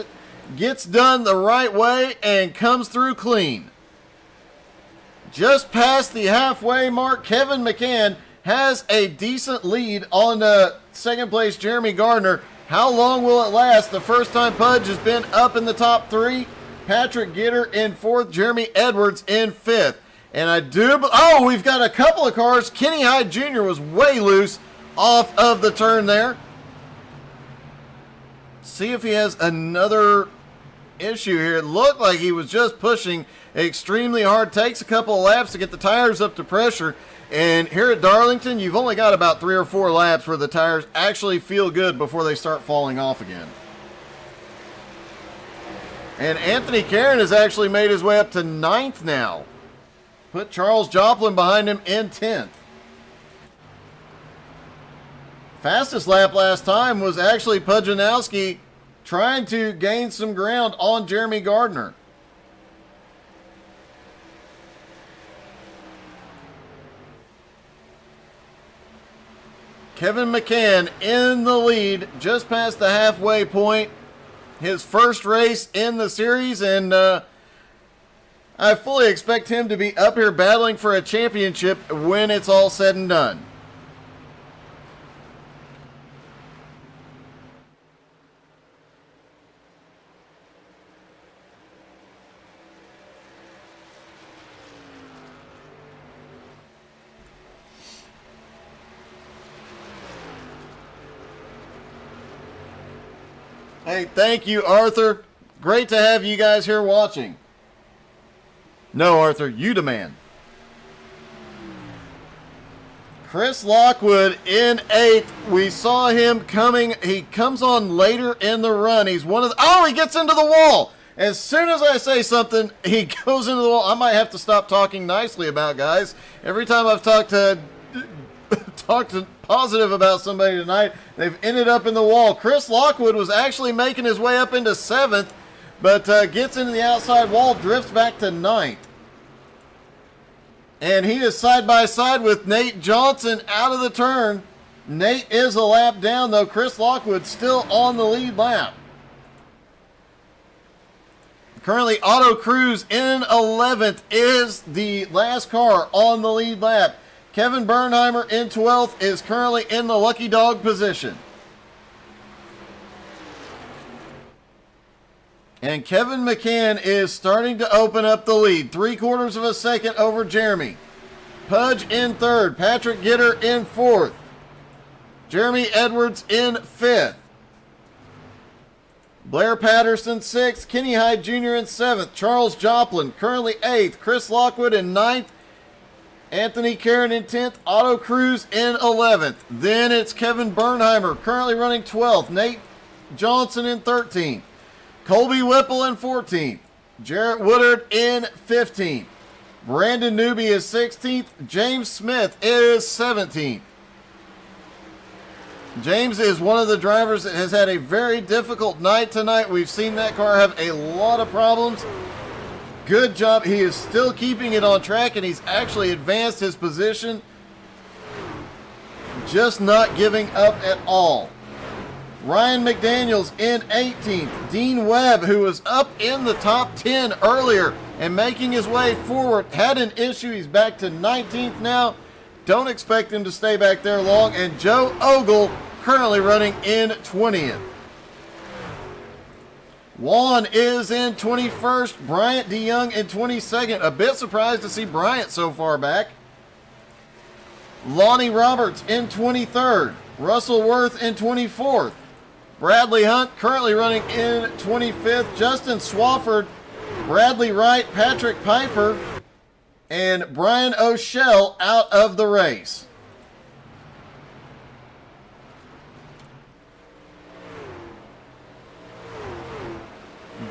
A: done the right way and comes through clean. Just past the halfway mark, Kevin McCann has a decent lead on second place Jeremy Gardner. How long will it last? The first time Pudge has been up in the top three. Patrick Gitter in fourth, Jeremy Edwards in fifth. And we've got a couple of cars. Kenny Hyde Jr. was way loose off of the turn there. See if he has another issue here. It looked like he was just pushing extremely hard. Takes a couple of laps to get the tires up to pressure. And here at Darlington, you've only got about 3 or 4 laps where the tires actually feel good before they start falling off again. And Anthony Caron has actually made his way up to 9th now. Put Charles Joplin behind him in 10th. Fastest lap last time was actually Pudjanowski trying to gain some ground on Jeremy Gardner. Kevin McCann in the lead just past the halfway point. His first race in the series, and I fully expect him to be up here battling for a championship when it's all said and done. Hey, thank you, Arthur. Great to have you guys here watching. No, Arthur, you demand. Chris Lockwood in 8th. We saw him coming. He comes on later in the run. He's one of the... he gets into the wall. As soon as I say something, he goes into the wall. I might have to stop talking nicely about guys. Every time I've talked positive about somebody tonight, they've ended up in the wall. Chris Lockwood was actually making his way up into 7th, but gets into the outside wall, drifts back to 9th. And he is side by side with Nate Johnson out of the turn. Nate is a lap down, though. Chris Lockwood still on the lead lap. Currently, Otto Cruz in 11th is the last car on the lead lap. Kevin Bernheimer in 12th is currently in the lucky dog position. And Kevin McCann is starting to open up the lead. 3/4 of a second over Jeremy. Pudge in 3rd. Patrick Gitter in 4th. Jeremy Edwards in 5th. Blair Patterson 6th. Kenny Hyde Jr. in 7th. Charles Joplin currently 8th. Chris Lockwood in 9th. Anthony Caron in 10th. Otto Cruz in 11th. Then it's Kevin Bernheimer currently running 12th. Nate Johnson in 13th. Colby Whipple in 14th. Jarrett Woodard in 15th. Brandon Newby is 16th. James Smith is 17th. James is one of the drivers that has had a very difficult night tonight. We've seen that car have a lot of problems. Good job. He is still keeping it on track, and he's actually advanced his position. Just not giving up at all. Ryan McDaniels in 18th. Dean Webb, who was up in the top 10 earlier and making his way forward, had an issue. He's back to 19th now. Don't expect him to stay back there long. And Joe Ogle currently running in 20th. Juan is in 21st. Bryant DeYoung in 22nd. A bit surprised to see Bryant so far back. Lonnie Roberts in 23rd. Russell Worth in 24th. Bradley Hunt currently running in 25th. Justin Swafford, Bradley Wright, Patrick Piper, and Brian O'Shell out of the race.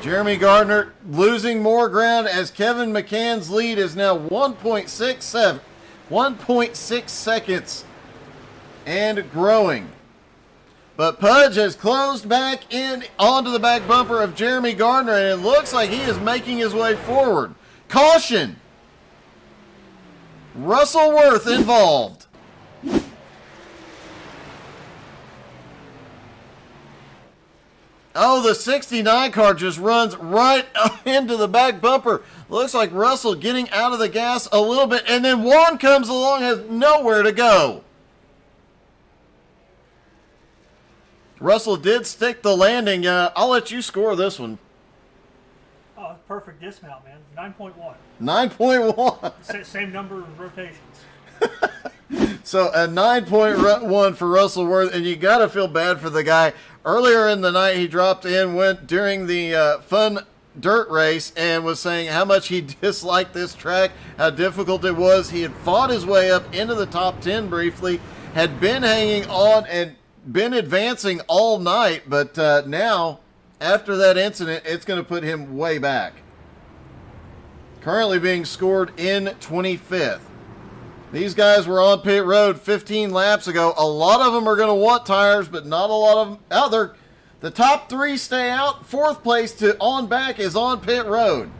A: Jeremy Gardner losing more ground as Kevin McCann's lead is now 1.6 seconds and growing. But Pudge has closed back in onto the back bumper of Jeremy Gardner, and it looks like he is making his way forward. Caution! Russell Worth involved. Oh, the 69 car just runs right into the back bumper. Looks like Russell getting out of the gas a little bit, and then Juan comes along, has nowhere to go. Russell did stick the landing. I'll let you score this one.
B: Oh, perfect dismount, man. 9.1.
A: 9.1.
B: Same number of rotations.
A: So a 9.1 for Russell Worth, and you got to feel bad for the guy. Earlier in the night, he dropped in, went during the fun dirt race, and was saying how much he disliked this track, how difficult it was. He had fought his way up into the top 10 briefly, had been hanging on and been advancing all night, but now, after that incident, it's going to put him way back. Currently being scored in 25th. These guys were on pit road 15 laps ago. A lot of them are going to want tires, but not a lot of them out there. The top three stay out. Fourth place to on back is on pit road.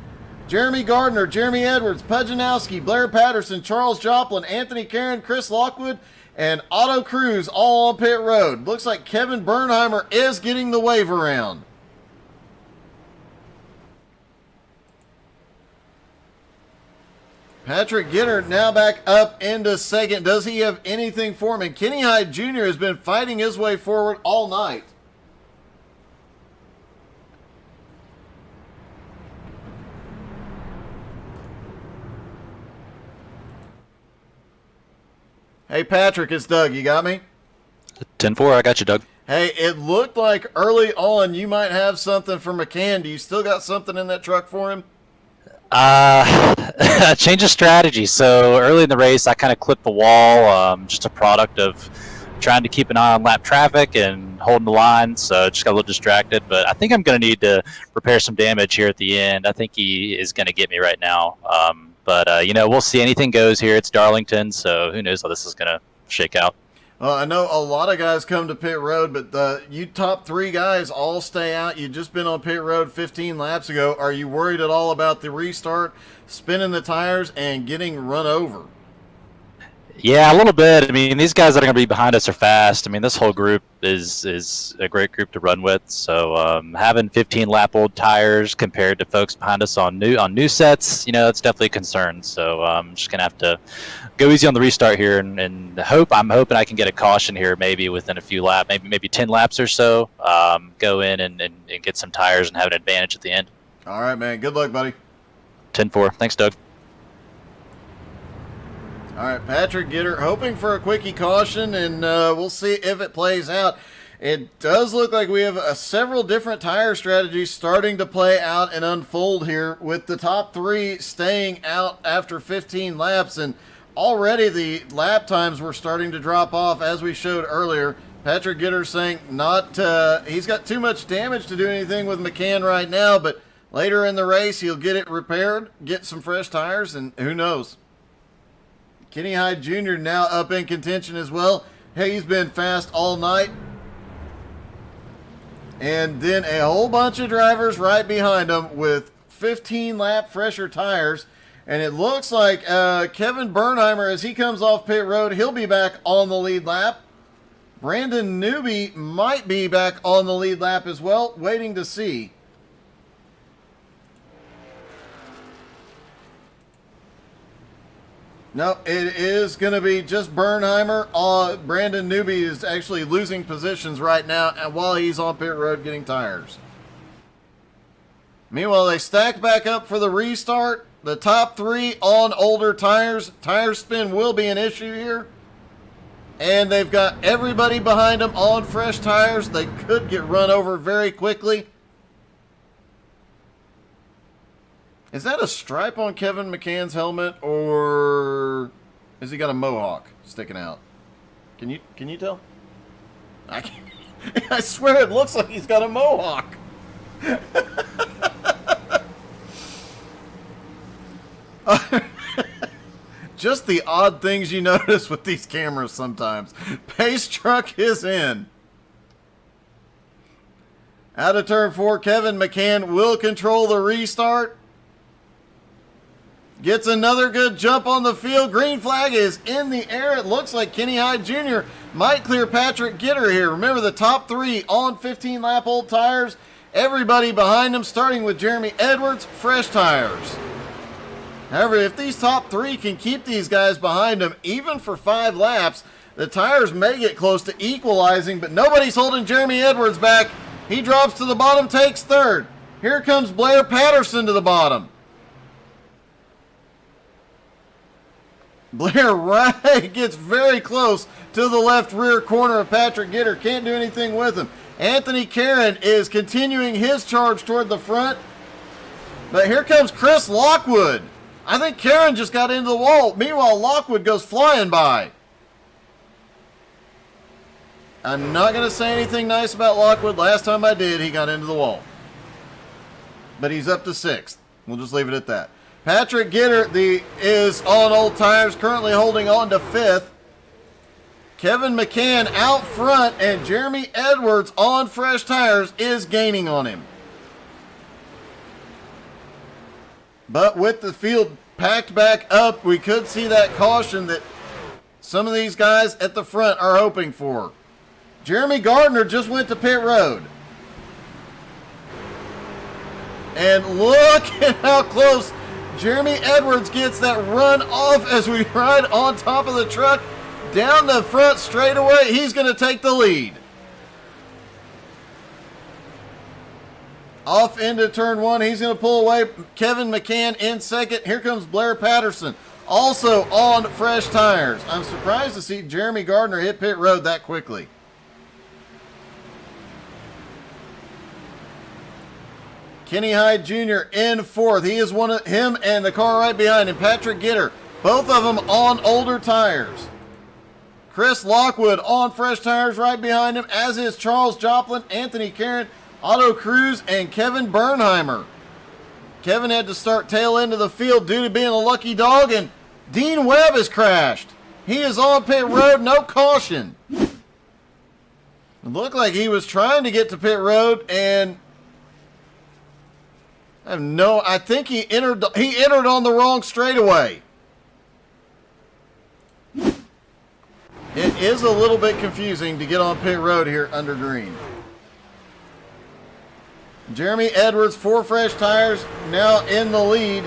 A: Jeremy Gardner, Jeremy Edwards, Pudge Nowski, Blair Patterson, Charles Joplin, Anthony Caron, Chris Lockwood, and Otto Cruz all on pit road. Looks like Kevin Bernheimer is getting the wave around. Patrick Gitter now back up into second. Does he have anything for him? And Kenny Hyde Jr. has been fighting his way forward all night. Hey, Patrick, it's Doug. You got me?
D: 10-4, I got you, Doug.
A: Hey, it looked like early on you might have something for McCann. Do you still got something in that truck for him?
D: Change of strategy. So early in the race, I kind of clipped the wall, just a product of trying to keep an eye on lap traffic and holding the line. So just got a little distracted, but I think I'm going to need to repair some damage here at the end. I think he is going to get me right now. But we'll see. Anything goes here. It's Darlington, so who knows how this is going to shake out.
A: Well, I know a lot of guys come to pit road, but you top three guys all stay out. You've just been on pit road 15 laps ago. Are you worried at all about the restart, spinning the tires, and getting run over?
D: Yeah, a little bit. I mean, these guys that are going to be behind us are fast. I mean, this whole group is a great group to run with. So having 15-lap-old tires compared to folks behind us on new sets, that's definitely a concern. So I'm just going to have to go easy on the restart here and I'm hoping I can get a caution here maybe within a few laps, maybe 10 laps or so, go in and get some tires and have an advantage at the end.
A: All right, man. Good luck, buddy.
D: 10-4. Thanks, Doug.
A: All right, Patrick Gitter hoping for a quickie caution, and we'll see if it plays out. It does look like we have several different tire strategies starting to play out and unfold here, with the top three staying out after 15 laps, and already the lap times were starting to drop off, as we showed earlier. Patrick Gitter saying he's got too much damage to do anything with McCann right now, but later in the race he'll get it repaired, get some fresh tires, and who knows. Kenny Hyde Jr. now up in contention as well. Hey, he's been fast all night. And then a whole bunch of drivers right behind him with 15 lap fresher tires. And it looks like Kevin Bernheimer, as he comes off pit road, he'll be back on the lead lap. Brandon Newby might be back on the lead lap as well, waiting to see. No, it is going to be just Bernheimer. Brandon Newby is actually losing positions right now while he's on pit road getting tires. Meanwhile, they stack back up for the restart. The top three on older tires. Tire spin will be an issue here. And they've got everybody behind them on fresh tires. They could get run over very quickly. Is that a stripe on Kevin McCann's helmet, or has he got a mohawk sticking out? Can you tell? I can't. I swear it looks like he's got a mohawk. Just the odd things you notice with these cameras sometimes. Pace truck is in. Out of turn 4, Kevin McCann will control the restart. Gets another good jump on the field. Green flag is in the air. It looks like Kenny Hyde Jr. might clear Patrick Gitter here. Remember, the top three on 15-lap old tires. Everybody behind them, starting with Jeremy Edwards, fresh tires. However, if these top three can keep these guys behind them, even for 5 laps, the tires may get close to equalizing, but nobody's holding Jeremy Edwards back. He drops to the bottom, takes third. Here comes Blair Patterson to the bottom. Blair gets very close to the left rear corner of Patrick Gitter. Can't do anything with him. Anthony Caron is continuing his charge toward the front. But here comes Chris Lockwood. I think Caron just got into the wall. Meanwhile, Lockwood goes flying by. I'm not going to say anything nice about Lockwood. Last time I did, he got into the wall. But he's up to 6th. We'll just leave it at that. Patrick Gitter is on old tires, currently holding on to 5th. Kevin McCann out front, and Jeremy Edwards on fresh tires is gaining on him. But with the field packed back up, we could see that caution that some of these guys at the front are hoping for. Jeremy Gardner just went to pit road. And look at how close Jeremy Edwards gets that run off as we ride on top of the truck down the front straightaway. He's going to take the lead. Off into turn 1. He's going to pull away. Kevin McCann in second. Here comes Blair Patterson, also on fresh tires. I'm surprised to see Jeremy Gardner hit pit road that quickly. Kenny Hyde Jr. in 4th. He is one of him and the car right behind him, Patrick Gitter. Both of them on older tires. Chris Lockwood on fresh tires right behind him, as is Charles Joplin, Anthony Caron, Otto Cruz, and Kevin Bernheimer. Kevin had to start tail end of the field due to being a lucky dog, and Dean Webb has crashed. He is on pit road, no caution. It looked like he was trying to get to pit road, and I think he entered on the wrong straightaway. It is a little bit confusing to get on pit road here under green. Jeremy Edwards, 4 fresh tires, now in the lead.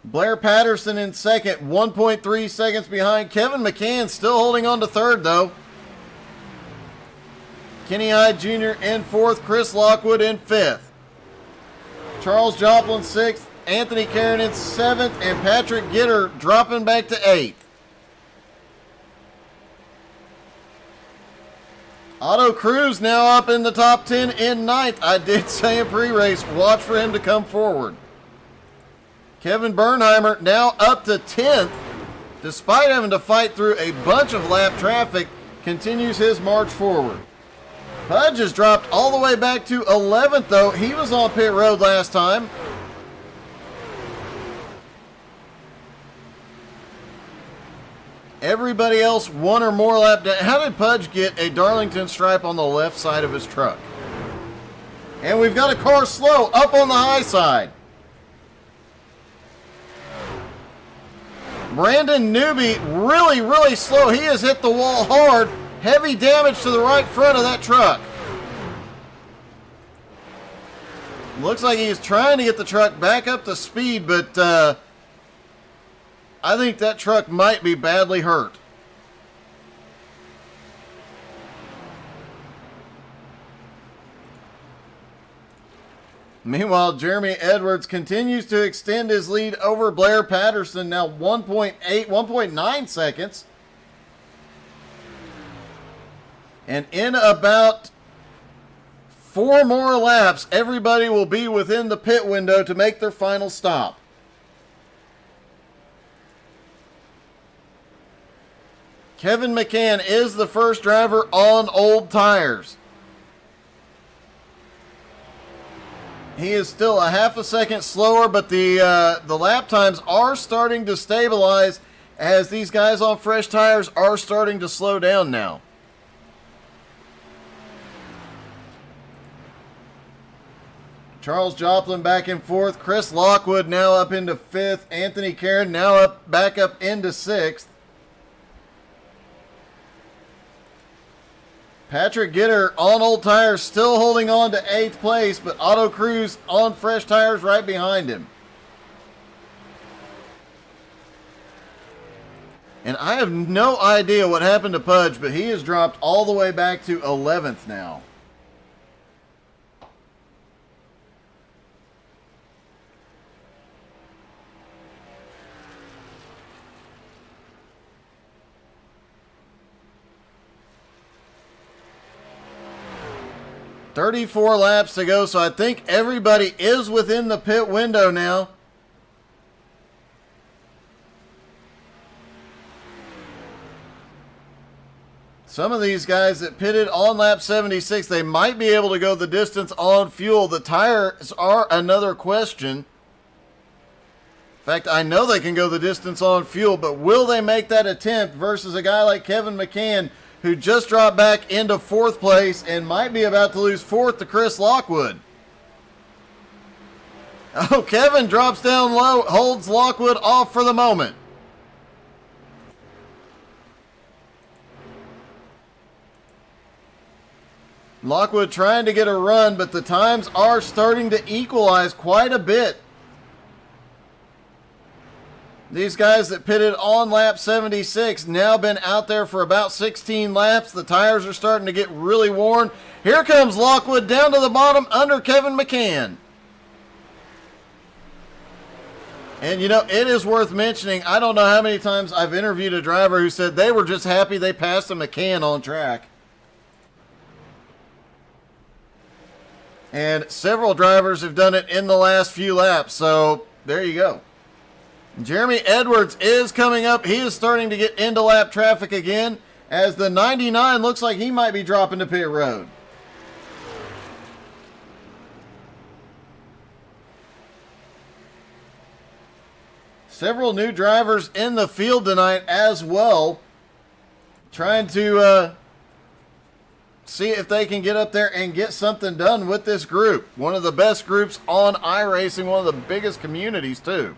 A: Blair Patterson in second, 1.3 seconds behind. Kevin McCann still holding on to 3rd, though. Kenny Hyde Jr. in 4th, Chris Lockwood in 5th. Charles Joplin 6th, Anthony Caron in 7th, and Patrick Gitter dropping back to 8th. Otto Cruz now up in the top 10 in 9th. I did say in pre-race, watch for him to come forward. Kevin Bernheimer now up to 10th, despite having to fight through a bunch of lap traffic, continues his march forward. Pudge has dropped all the way back to 11th, though. He was on pit road last time. Everybody else one or more lap down. How did Pudge get a Darlington stripe on the left side of his truck? And we've got a car slow up on the high side. Brandon Newby really, really slow. He has hit the wall hard. Heavy damage to the right front of that truck. Looks like he's trying to get the truck back up to speed, but I think that truck might be badly hurt. Meanwhile, Jeremy Edwards continues to extend his lead over Blair Patterson, now 1.9 seconds. And in about 4 more laps, everybody will be within the pit window to make their final stop. Kevin McCann is the first driver on old tires. He is still a half a second slower, but the lap times are starting to stabilize as these guys on fresh tires are starting to slow down now. Charles Joplin back and forth. Chris Lockwood now up into 5th. Anthony Caron now back up into 6th. Patrick Gitter on old tires still holding on to 8th place, but Otto Cruz on fresh tires right behind him. And I have no idea what happened to Pudge, but he has dropped all the way back to 11th now. .34 laps to go, so I think everybody is within the pit window now. Some of these guys that pitted on lap 76, they might be able to go the distance on fuel. The tires are another question. In fact, I know they can go the distance on fuel, but will they make that attempt versus a guy like Kevin McCann, who just dropped back into 4th place and might be about to lose 4th to Chris Lockwood. Oh, Kevin drops down low, holds Lockwood off for the moment. Lockwood trying to get a run, but the times are starting to equalize quite a bit. These guys that pitted on lap 76 now been out there for about 16 laps. The tires are starting to get really worn. Here comes Lockwood down to the bottom under Kevin McCann. And you know, it is worth mentioning, I don't know how many times I've interviewed a driver who said they were just happy they passed a McCann on track. And several drivers have done it in the last few laps, so there you go. Jeremy Edwards is coming up. He is starting to get into lap traffic again as the 99 looks like he might be dropping to pit road. Several new drivers in the field tonight as well, trying to see if they can get up there and get something done with this group. One of the best groups on iRacing, one of the biggest communities too.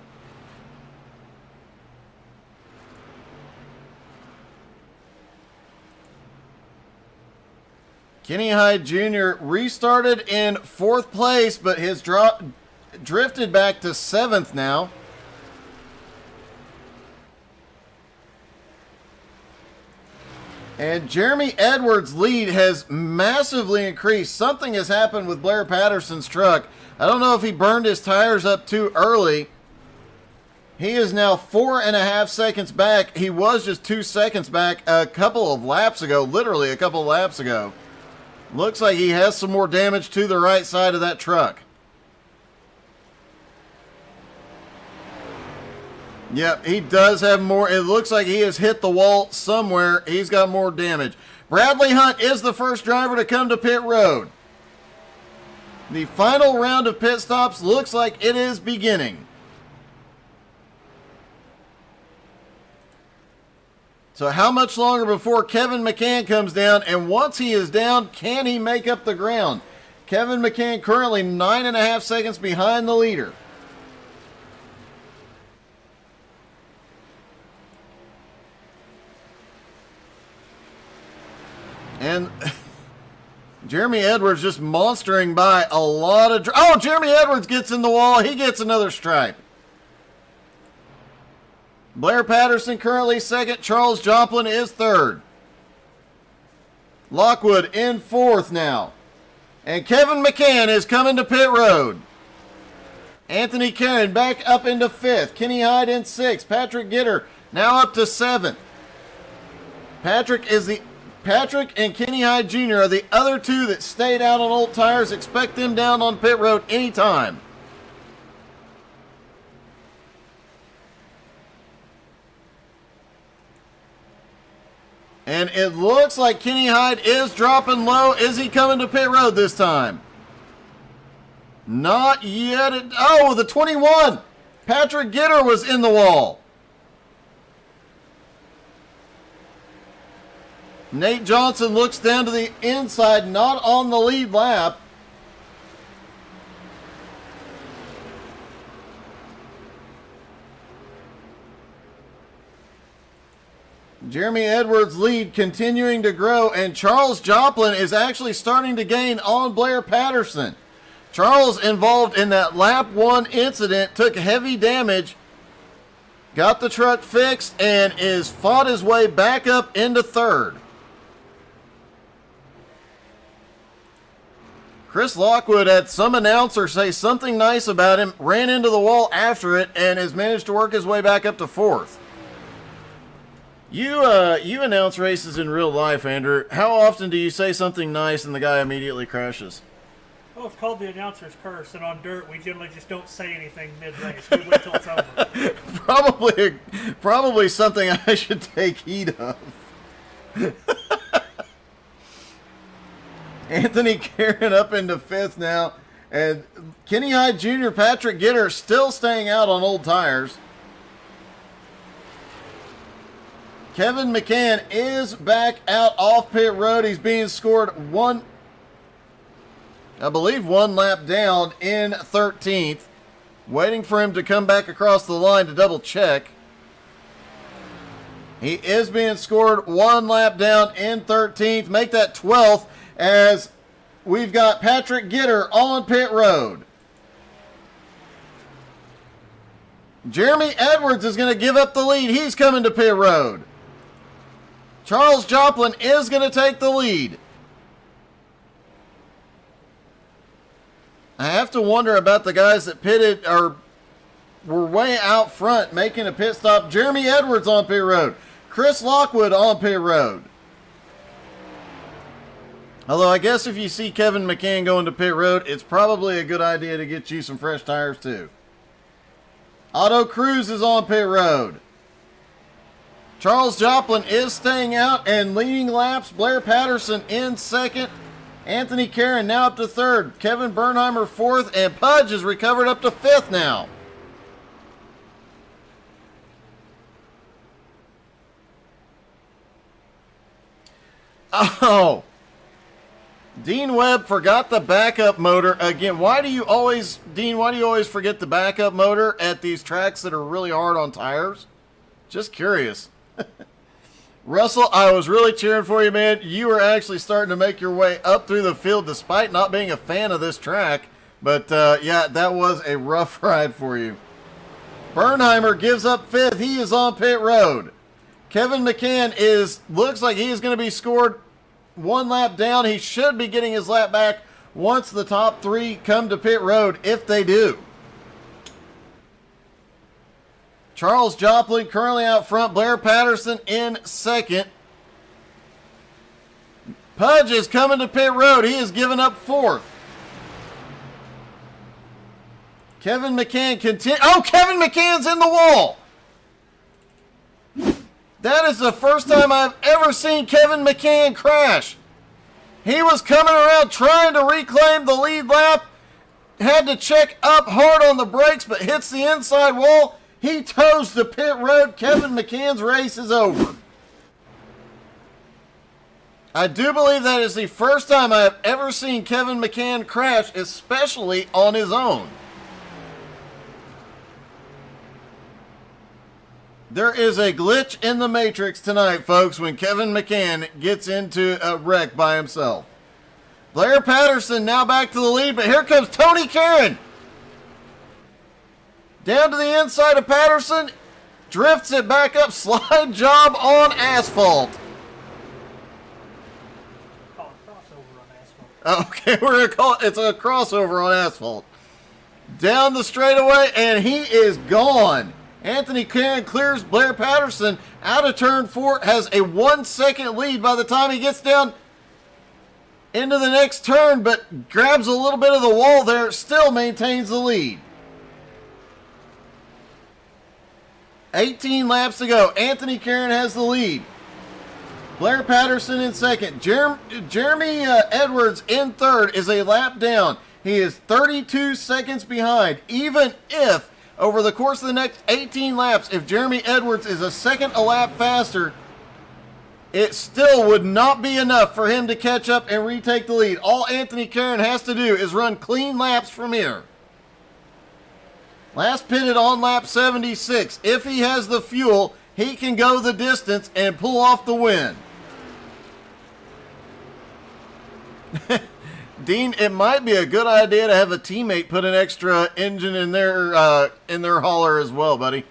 A: Kenny Hyde Jr. restarted in 4th place, but has drifted back to 7th now. And Jeremy Edwards' lead has massively increased. Something has happened with Blair Patterson's truck. I don't know if he burned his tires up too early. He is now 4.5 seconds back. He was just 2 seconds back a couple of laps ago, literally a couple of laps ago. Looks like he has some more damage to the right side of that truck. Yep, he does have more. It looks like he has hit the wall somewhere. He's got more damage. Bradley Hunt is the first driver to come to pit road. The final round of pit stops looks like it is beginning. So how much longer before Kevin McCann comes down? And once he is down, can he make up the ground? Kevin McCann currently 9.5 seconds behind the leader. And Jeremy Edwards just monstering by a lot of... Oh, Jeremy Edwards gets in the wall. He gets another stripe. Blair Patterson currently second. Charles Joplin is third. Lockwood in fourth now. And Kevin McCann is coming to pit road. Anthony Karen back up into fifth. Kenny Hyde in sixth. Patrick Gitter now up to seventh. Patrick and Kenny Hyde Jr. are the other two that stayed out on old tires. Expect them down on pit road anytime. And it looks like Kenny Hyde is dropping low. Is he coming to pit road this time? Not yet. Oh, the 21. Patrick Gitter was in the wall. Nate Johnson looks down to the inside, not on the lead lap. Jeremy Edwards' lead continuing to grow, and Charles Joplin is actually starting to gain on Blair Patterson. Charles, involved in that lap 1 incident, took heavy damage, got the truck fixed, and is fought his way back up into third. Chris Lockwood had some announcer say something nice about him, ran into the wall after it, and has managed to work his way back up to fourth. You announce races in real life, Andrew. How often do you say something nice and the guy immediately crashes?
B: Well, it's called the announcer's curse, and on dirt, we generally just don't say anything mid-race. We wait till it's over.
A: Probably something I should take heed of. Anthony Karen up into fifth now, and Kenny Hyde Jr., Patrick Gitter still staying out on old tires. Kevin McCann is back out off pit road. He's being scored one lap down in 13th. Waiting for him to come back across the line to double check. He is being scored 1 lap down in 13th. Make that 12th as we've got Patrick Gitter on pit road. Jeremy Edwards is going to give up the lead. He's coming to pit road. Charles Joplin is going to take the lead. I have to wonder about the guys that pitted or were way out front making a pit stop. Jeremy Edwards on pit road. Chris Lockwood on pit road. Although I guess if you see Kevin McCann going to pit road, it's probably a good idea to get you some fresh tires too. Otto Cruz is on pit road. Charles Joplin is staying out and leading laps. Blair Patterson in second. Anthony Karen now up to third. Kevin Bernheimer fourth. And Pudge is recovered up to fifth now. Oh. Dean Webb forgot the backup motor again. Dean, why do you always forget the backup motor at these tracks that are really hard on tires? Just curious. Russell, I was really cheering for you, man. You were actually starting to make your way up through the field despite not being a fan of this track. But, yeah, that was a rough ride for you. Bernheimer gives up fifth. He is on pit road. Kevin McCann looks like he is going to be scored 1 lap down. He should be getting his lap back once the top 3 come to pit road, if they do. Charles Joplin currently out front. Blair Patterson in second. Pudge is coming to pit road. He is giving up fourth. Kevin McCann Kevin McCann's in the wall. That is the first time I've ever seen Kevin McCann crash. He was coming around trying to reclaim the lead lap. Had to check up hard on the brakes, but hits the inside wall. He toes the pit road. Kevin McCann's race is over. I do believe that is the first time I have ever seen Kevin McCann crash, especially on his own. There is a glitch in the Matrix tonight, folks, when Kevin McCann gets into a wreck by himself. Blair Patterson now back to the lead, but here comes Tony Karen. Down to the inside of Patterson, drifts it back up, slide job on asphalt.
B: Call it crossover on asphalt.
A: Okay, we're gonna call it's a crossover on asphalt. Down the straightaway, and he is gone. Anthony Karen clears Blair Patterson out of turn 4, has a 1 second lead by the time he gets down into the next turn, but grabs a little bit of the wall there, still maintains the lead. 18 laps to go. Anthony Karen has the lead. Blair Patterson in second. Jeremy Edwards in third is a lap down. He is 32 seconds behind. Even if, over the course of the next 18 laps, if Jeremy Edwards is a second a lap faster, it still would not be enough for him to catch up and retake the lead. All Anthony Karen has to do is run clean laps from here. Last pitted on lap 76. If he has the fuel, he can go the distance and pull off the win. Dean, it might be a good idea to have a teammate put an extra engine in their hauler as well, buddy.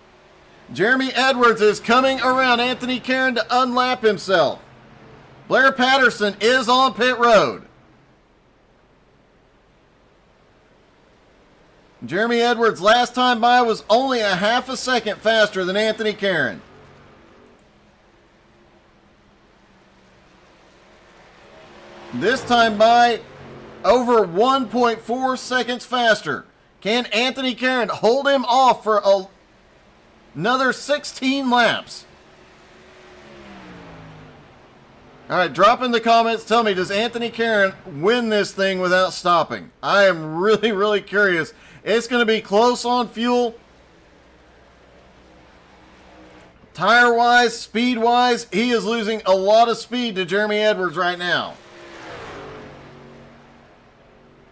A: Jeremy Edwards is coming around Anthony Karen to unlap himself. Blair Patterson is on pit road. Jeremy Edwards last time by was only a half a second faster than Anthony Karen. This time by over 1.4 seconds faster. Can Anthony Karen hold him off for another 16 laps? All right, drop in the comments. Tell me, does Anthony Karen win this thing without stopping? I am really, really curious. It's going to be close on fuel. Tire-wise, speed-wise, he is losing a lot of speed to Jeremy Edwards right now.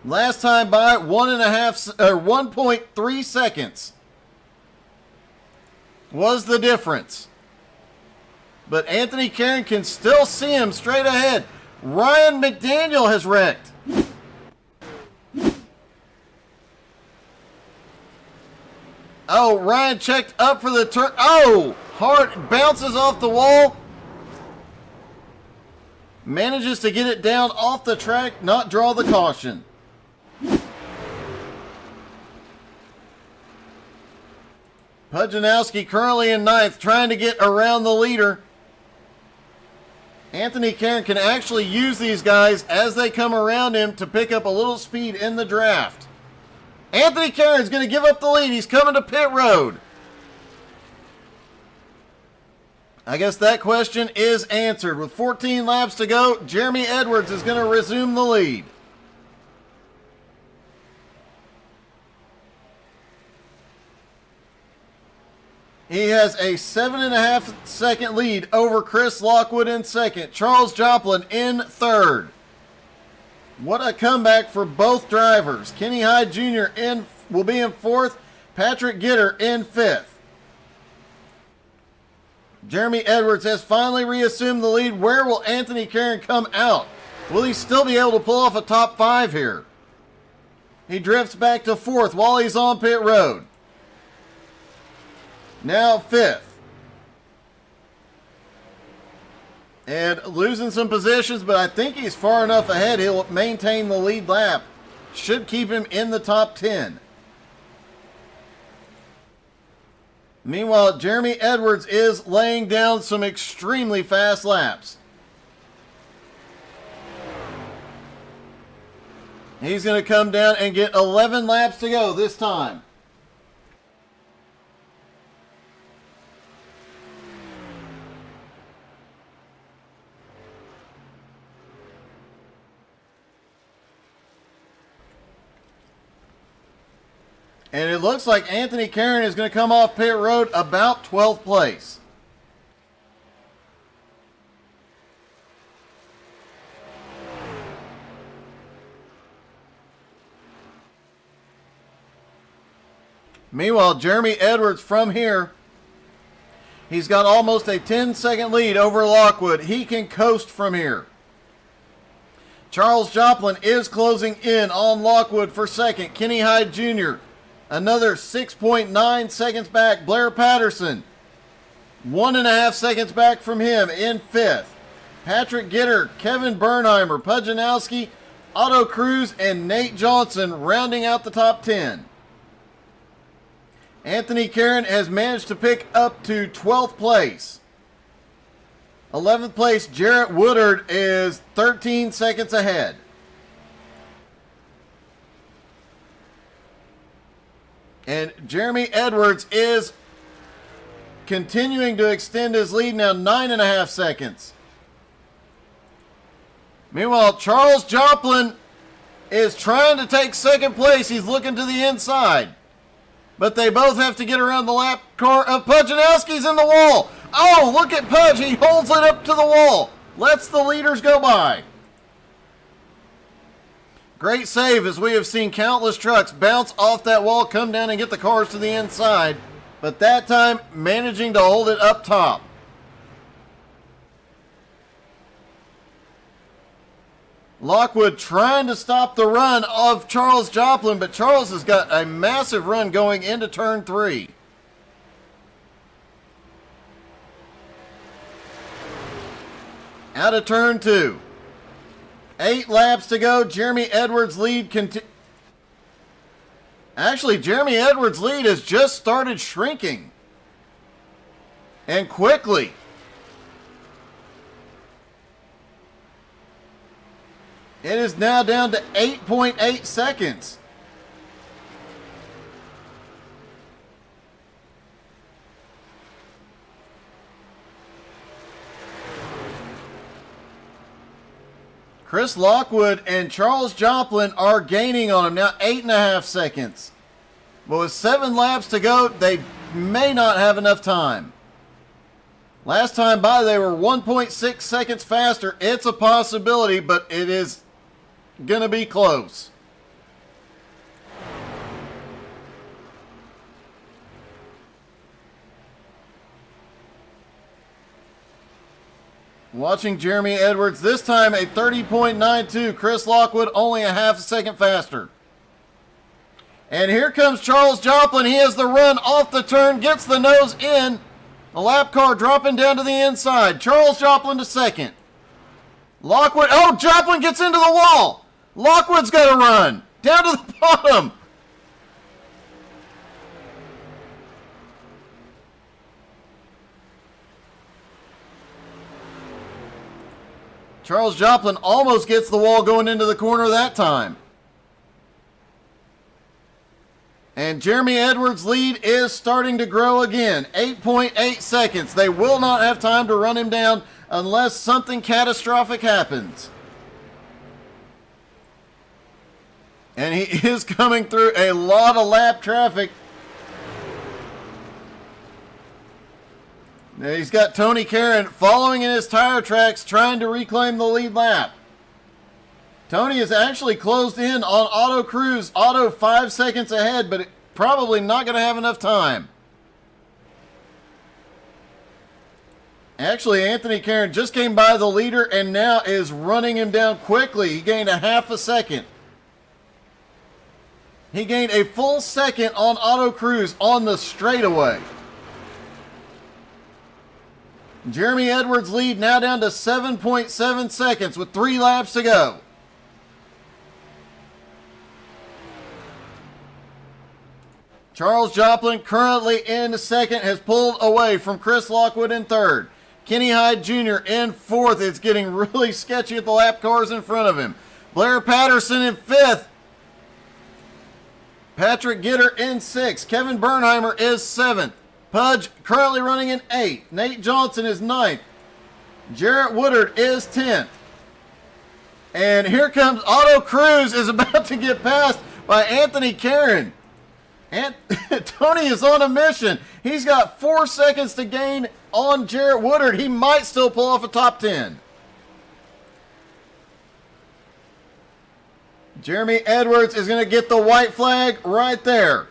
A: Last time by 1.3 seconds was the difference. But Anthony Karen can still see him straight ahead. Ryan McDaniel has wrecked. Oh, Ryan checked up for the turn. Oh, Hart bounces off the wall. Manages to get it down off the track, not draw the caution. Pujanowski currently in ninth, trying to get around the leader. Anthony Karen can actually use these guys as they come around him to pick up a little speed in the draft. Anthony Karen's going to give up the lead. He's coming to pit road. I guess that question is answered. With 14 laps to go, Jeremy Edwards is going to resume the lead. He has a 7.5 second lead over Chris Lockwood in second. Charles Joplin in third. What a comeback for both drivers. Kenny Hyde Jr. will be in fourth. Patrick Gitter in fifth. Jeremy Edwards has finally reassumed the lead. Where will Anthony Karen come out? Will he still be able to pull off a top 5 here? He drifts back to fourth while he's on pit road. Now fifth. And losing some positions, but I think he's far enough ahead. He'll maintain the lead lap. Should keep him in the top 10. Meanwhile, Jeremy Edwards is laying down some extremely fast laps. He's going to come down and get 11 laps to go this time. And it looks like Anthony Karen is going to come off pit road about 12th place. Meanwhile, Jeremy Edwards from here, he's got almost a 10-second lead over Lockwood. He can coast from here. Charles Joplin is closing in on Lockwood for second. Kenny Hyde Jr., another 6.9 seconds back. Blair Patterson, 1.5 seconds back from him in fifth. Patrick Gitter, Kevin Bernheimer, Pudge Nowski, Otto Cruz, and Nate Johnson rounding out the top 10. Anthony Karen has managed to pick up to 12th place. 11th place, Jarrett Woodard is 13 seconds ahead. And Jeremy Edwards is continuing to extend his lead now, 9.5 seconds. Meanwhile, Charles Joplin is trying to take second place. He's looking to the inside. But they both have to get around the lap car of Pujanowski's in the wall. Oh, look at Pudge. He holds it up to the wall. Lets the leaders go by. Great save, as we have seen countless trucks bounce off that wall, come down and get the cars to the inside. But that time, managing to hold it up top. Lockwood trying to stop the run of Charles Joplin, but Charles has got a massive run going into turn 3. Out of turn 2. 8 laps to go. Jeremy Edwards' lead Actually, Jeremy Edwards' lead has just started shrinking. And quickly. It is now down to 8.8 seconds. Chris Lockwood and Charles Joplin are gaining on him now, 8.5 seconds. But with 7 laps to go, they may not have enough time. Last time by, they were 1.6 seconds faster. It's a possibility, but it is going to be close. Watching Jeremy Edwards, this time a 30.92. Chris Lockwood only a half a second faster. And here comes Charles Joplin. He has the run off the turn, gets the nose in. The lap car dropping down to the inside. Charles Joplin to second. Lockwood, oh, Joplin gets into the wall. Lockwood's got to run down to the bottom. Charles Joplin almost gets the wall going into the corner that time. And Jeremy Edwards' lead is starting to grow again. 8.8 seconds. They will not have time to run him down unless something catastrophic happens. And he is coming through a lot of lap traffic. Now he's got Tony Karen following in his tire tracks, trying to reclaim the lead lap. Tony has actually closed in on Otto Cruz. Otto 5 seconds ahead, but probably not going to have enough time. Actually, Anthony Karen just came by the leader and now is running him down quickly. He gained a half a second. He gained a full second on Otto Cruz on the straightaway. Jeremy Edwards' lead now down to 7.7 seconds with 3 laps to go. Charles Joplin, currently in second, has pulled away from Chris Lockwood in third. Kenny Hyde Jr. in fourth. It's getting really sketchy at the lap cars in front of him. Blair Patterson in fifth. Patrick Gitter in sixth. Kevin Bernheimer is seventh. Pudge currently running in 8th. Nate Johnson is 9th. Jarrett Woodard is 10th. And here comes Otto Cruz is about to get passed by Anthony Karen. And Tony is on a mission. He's got 4 seconds to gain on Jarrett Woodard. He might still pull off a top 10. Jeremy Edwards is going to get the white flag right there.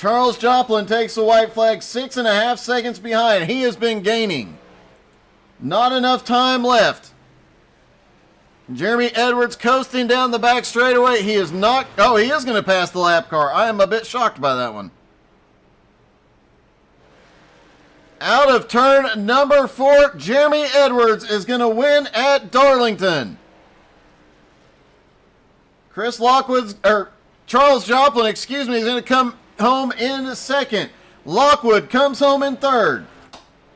A: Charles Joplin takes the white flag, 6.5 seconds behind. He has been gaining. Not enough time left. Jeremy Edwards coasting down the back straightaway. He is not. Oh, he is going to pass the lap car. I am a bit shocked by that one. Out of turn number 4, Jeremy Edwards is going to win at Darlington. Charles Joplin, is going to come home in second. Lockwood comes home in third.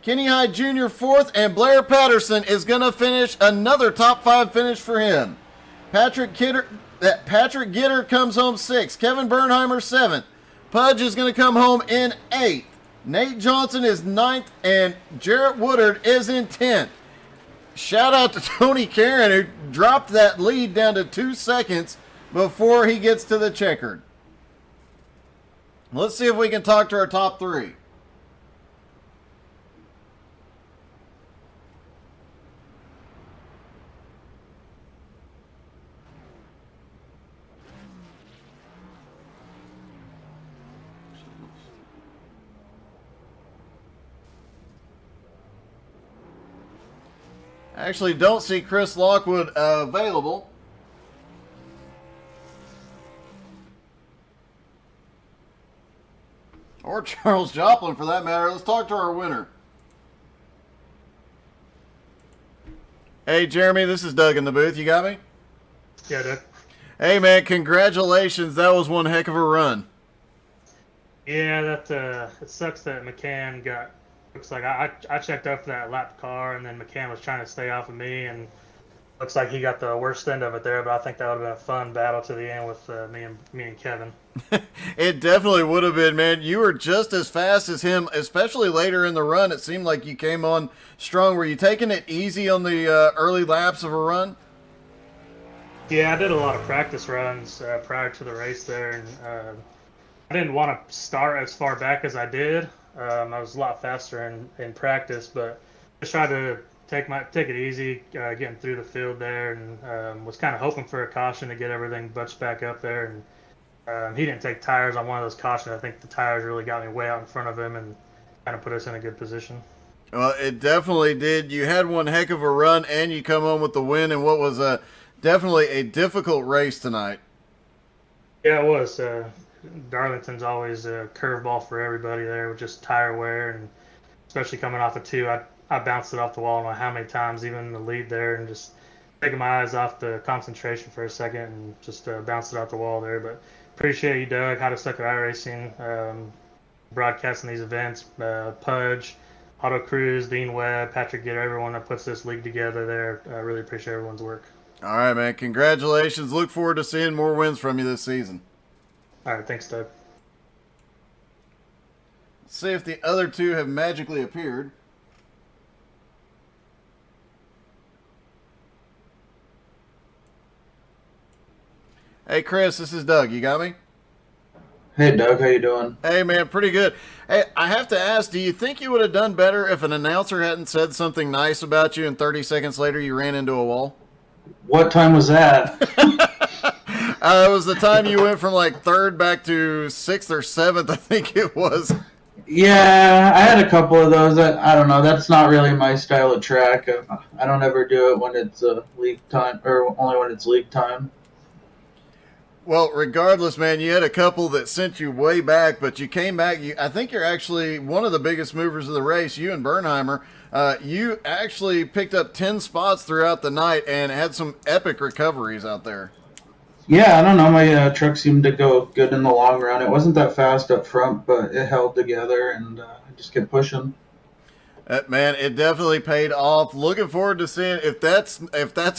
A: Kenny Hyde Jr. fourth, and Blair Patterson is going to finish another top 5 finish for him. Patrick Gitter comes home 6th. Kevin Bernheimer 7th. Pudge is going to come home in 8th. Nate Johnson is 9th, and Jarrett Woodard is in 10th. Shout out to Tony Caron, who dropped that lead down to 2 seconds before he gets to the checkered. Let's see if we can talk to our top 3. I actually don't see Chris Lockwood available. Or Charles Joplin, for that matter. Let's talk to our winner. Hey, Jeremy, this is Doug in the booth. You got me?
B: Yeah, Doug.
A: Hey, man, congratulations. That was one heck of a run.
B: Yeah, that it sucks that McCann got. Looks like I checked up for that lap car, and then McCann was trying to stay off of me, and looks like he got the worst end of it there. But I think that would have been a fun battle to the end with me and Kevin.
A: It definitely would have been, man. You were just as fast as him, especially later in the run. It seemed like you came on strong. Were you taking it easy on the early laps of a run?
B: Yeah, I did a lot of practice runs prior to the race there, and I didn't want to start as far back as I did. I was a lot faster in practice, but just tried to take it easy, getting through the field there, and was kind of hoping for a caution to get everything butched back up there. And he didn't take tires on one of those cautions. I think the tires really got me way out in front of him and kind of put us in a good position.
A: Well, it definitely did. You had one heck of a run, and you come home with the win in what was definitely a difficult race tonight.
B: Yeah, it was. Darlington's always a curveball for everybody there with just tire wear, and especially coming off of 2, I bounced it off the wall. I don't know how many times, even in the lead there, and just taking my eyes off the concentration for a second and just bounced it off the wall there. But appreciate you, Doug, how to suck at iRacing, broadcasting these events, Pudge, Auto Cruz, Dean Webb, Patrick Gitter, everyone that puts this league together there. I really appreciate everyone's work.
A: All right, man. Congratulations. Look forward to seeing more wins from you this season.
B: All right, thanks, Doug.
A: Let's see if the other 2 have magically appeared. Hey, Chris, this is Doug. You got me?
E: Hey, Doug, how you doing?
A: Hey, man, pretty good. Hey, I have to ask, do you think you would have done better if an announcer hadn't said something nice about you and 30 seconds later you ran into a wall?
E: What time was that?
A: It was the time you went from like 3rd back to 6th or 7th, I think it was.
E: Yeah, I had a couple of those. I don't know. That's not really my style of track. I don't ever do it when it's league time, or only when it's league time.
A: Well, regardless, man, you had a couple that sent you way back, but you came back. I think you're actually one of the biggest movers of the race, you and Bernheimer. You actually picked up 10 spots throughout the night and had some epic recoveries out there.
E: Yeah, I don't know. My truck seemed to go good in the long run. It wasn't that fast up front, but it held together, and I just kept pushing.
A: Man, it definitely paid off. Looking forward to seeing if that's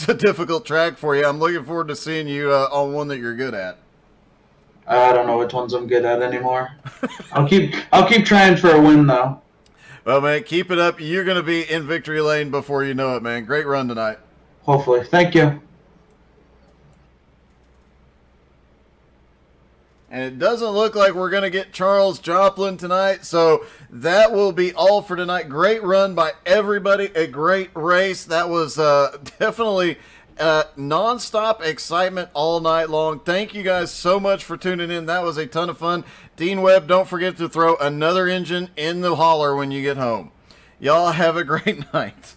A: a difficult track for you. I'm looking forward to seeing you on one that you're good at.
E: I don't know which ones I'm good at anymore. I'll keep trying for a win though.
A: Well, man, keep it up. You're going to be in victory lane before you know it, man. Great run tonight.
E: Hopefully. Thank you.
A: And it doesn't look like we're going to get Charles Joplin tonight, so that will be all for tonight. Great run by everybody, a great race. That was definitely nonstop excitement all night long. Thank you guys so much for tuning in. That was a ton of fun. Dean Webb, don't forget to throw another engine in the hauler when you get home. Y'all have a great night.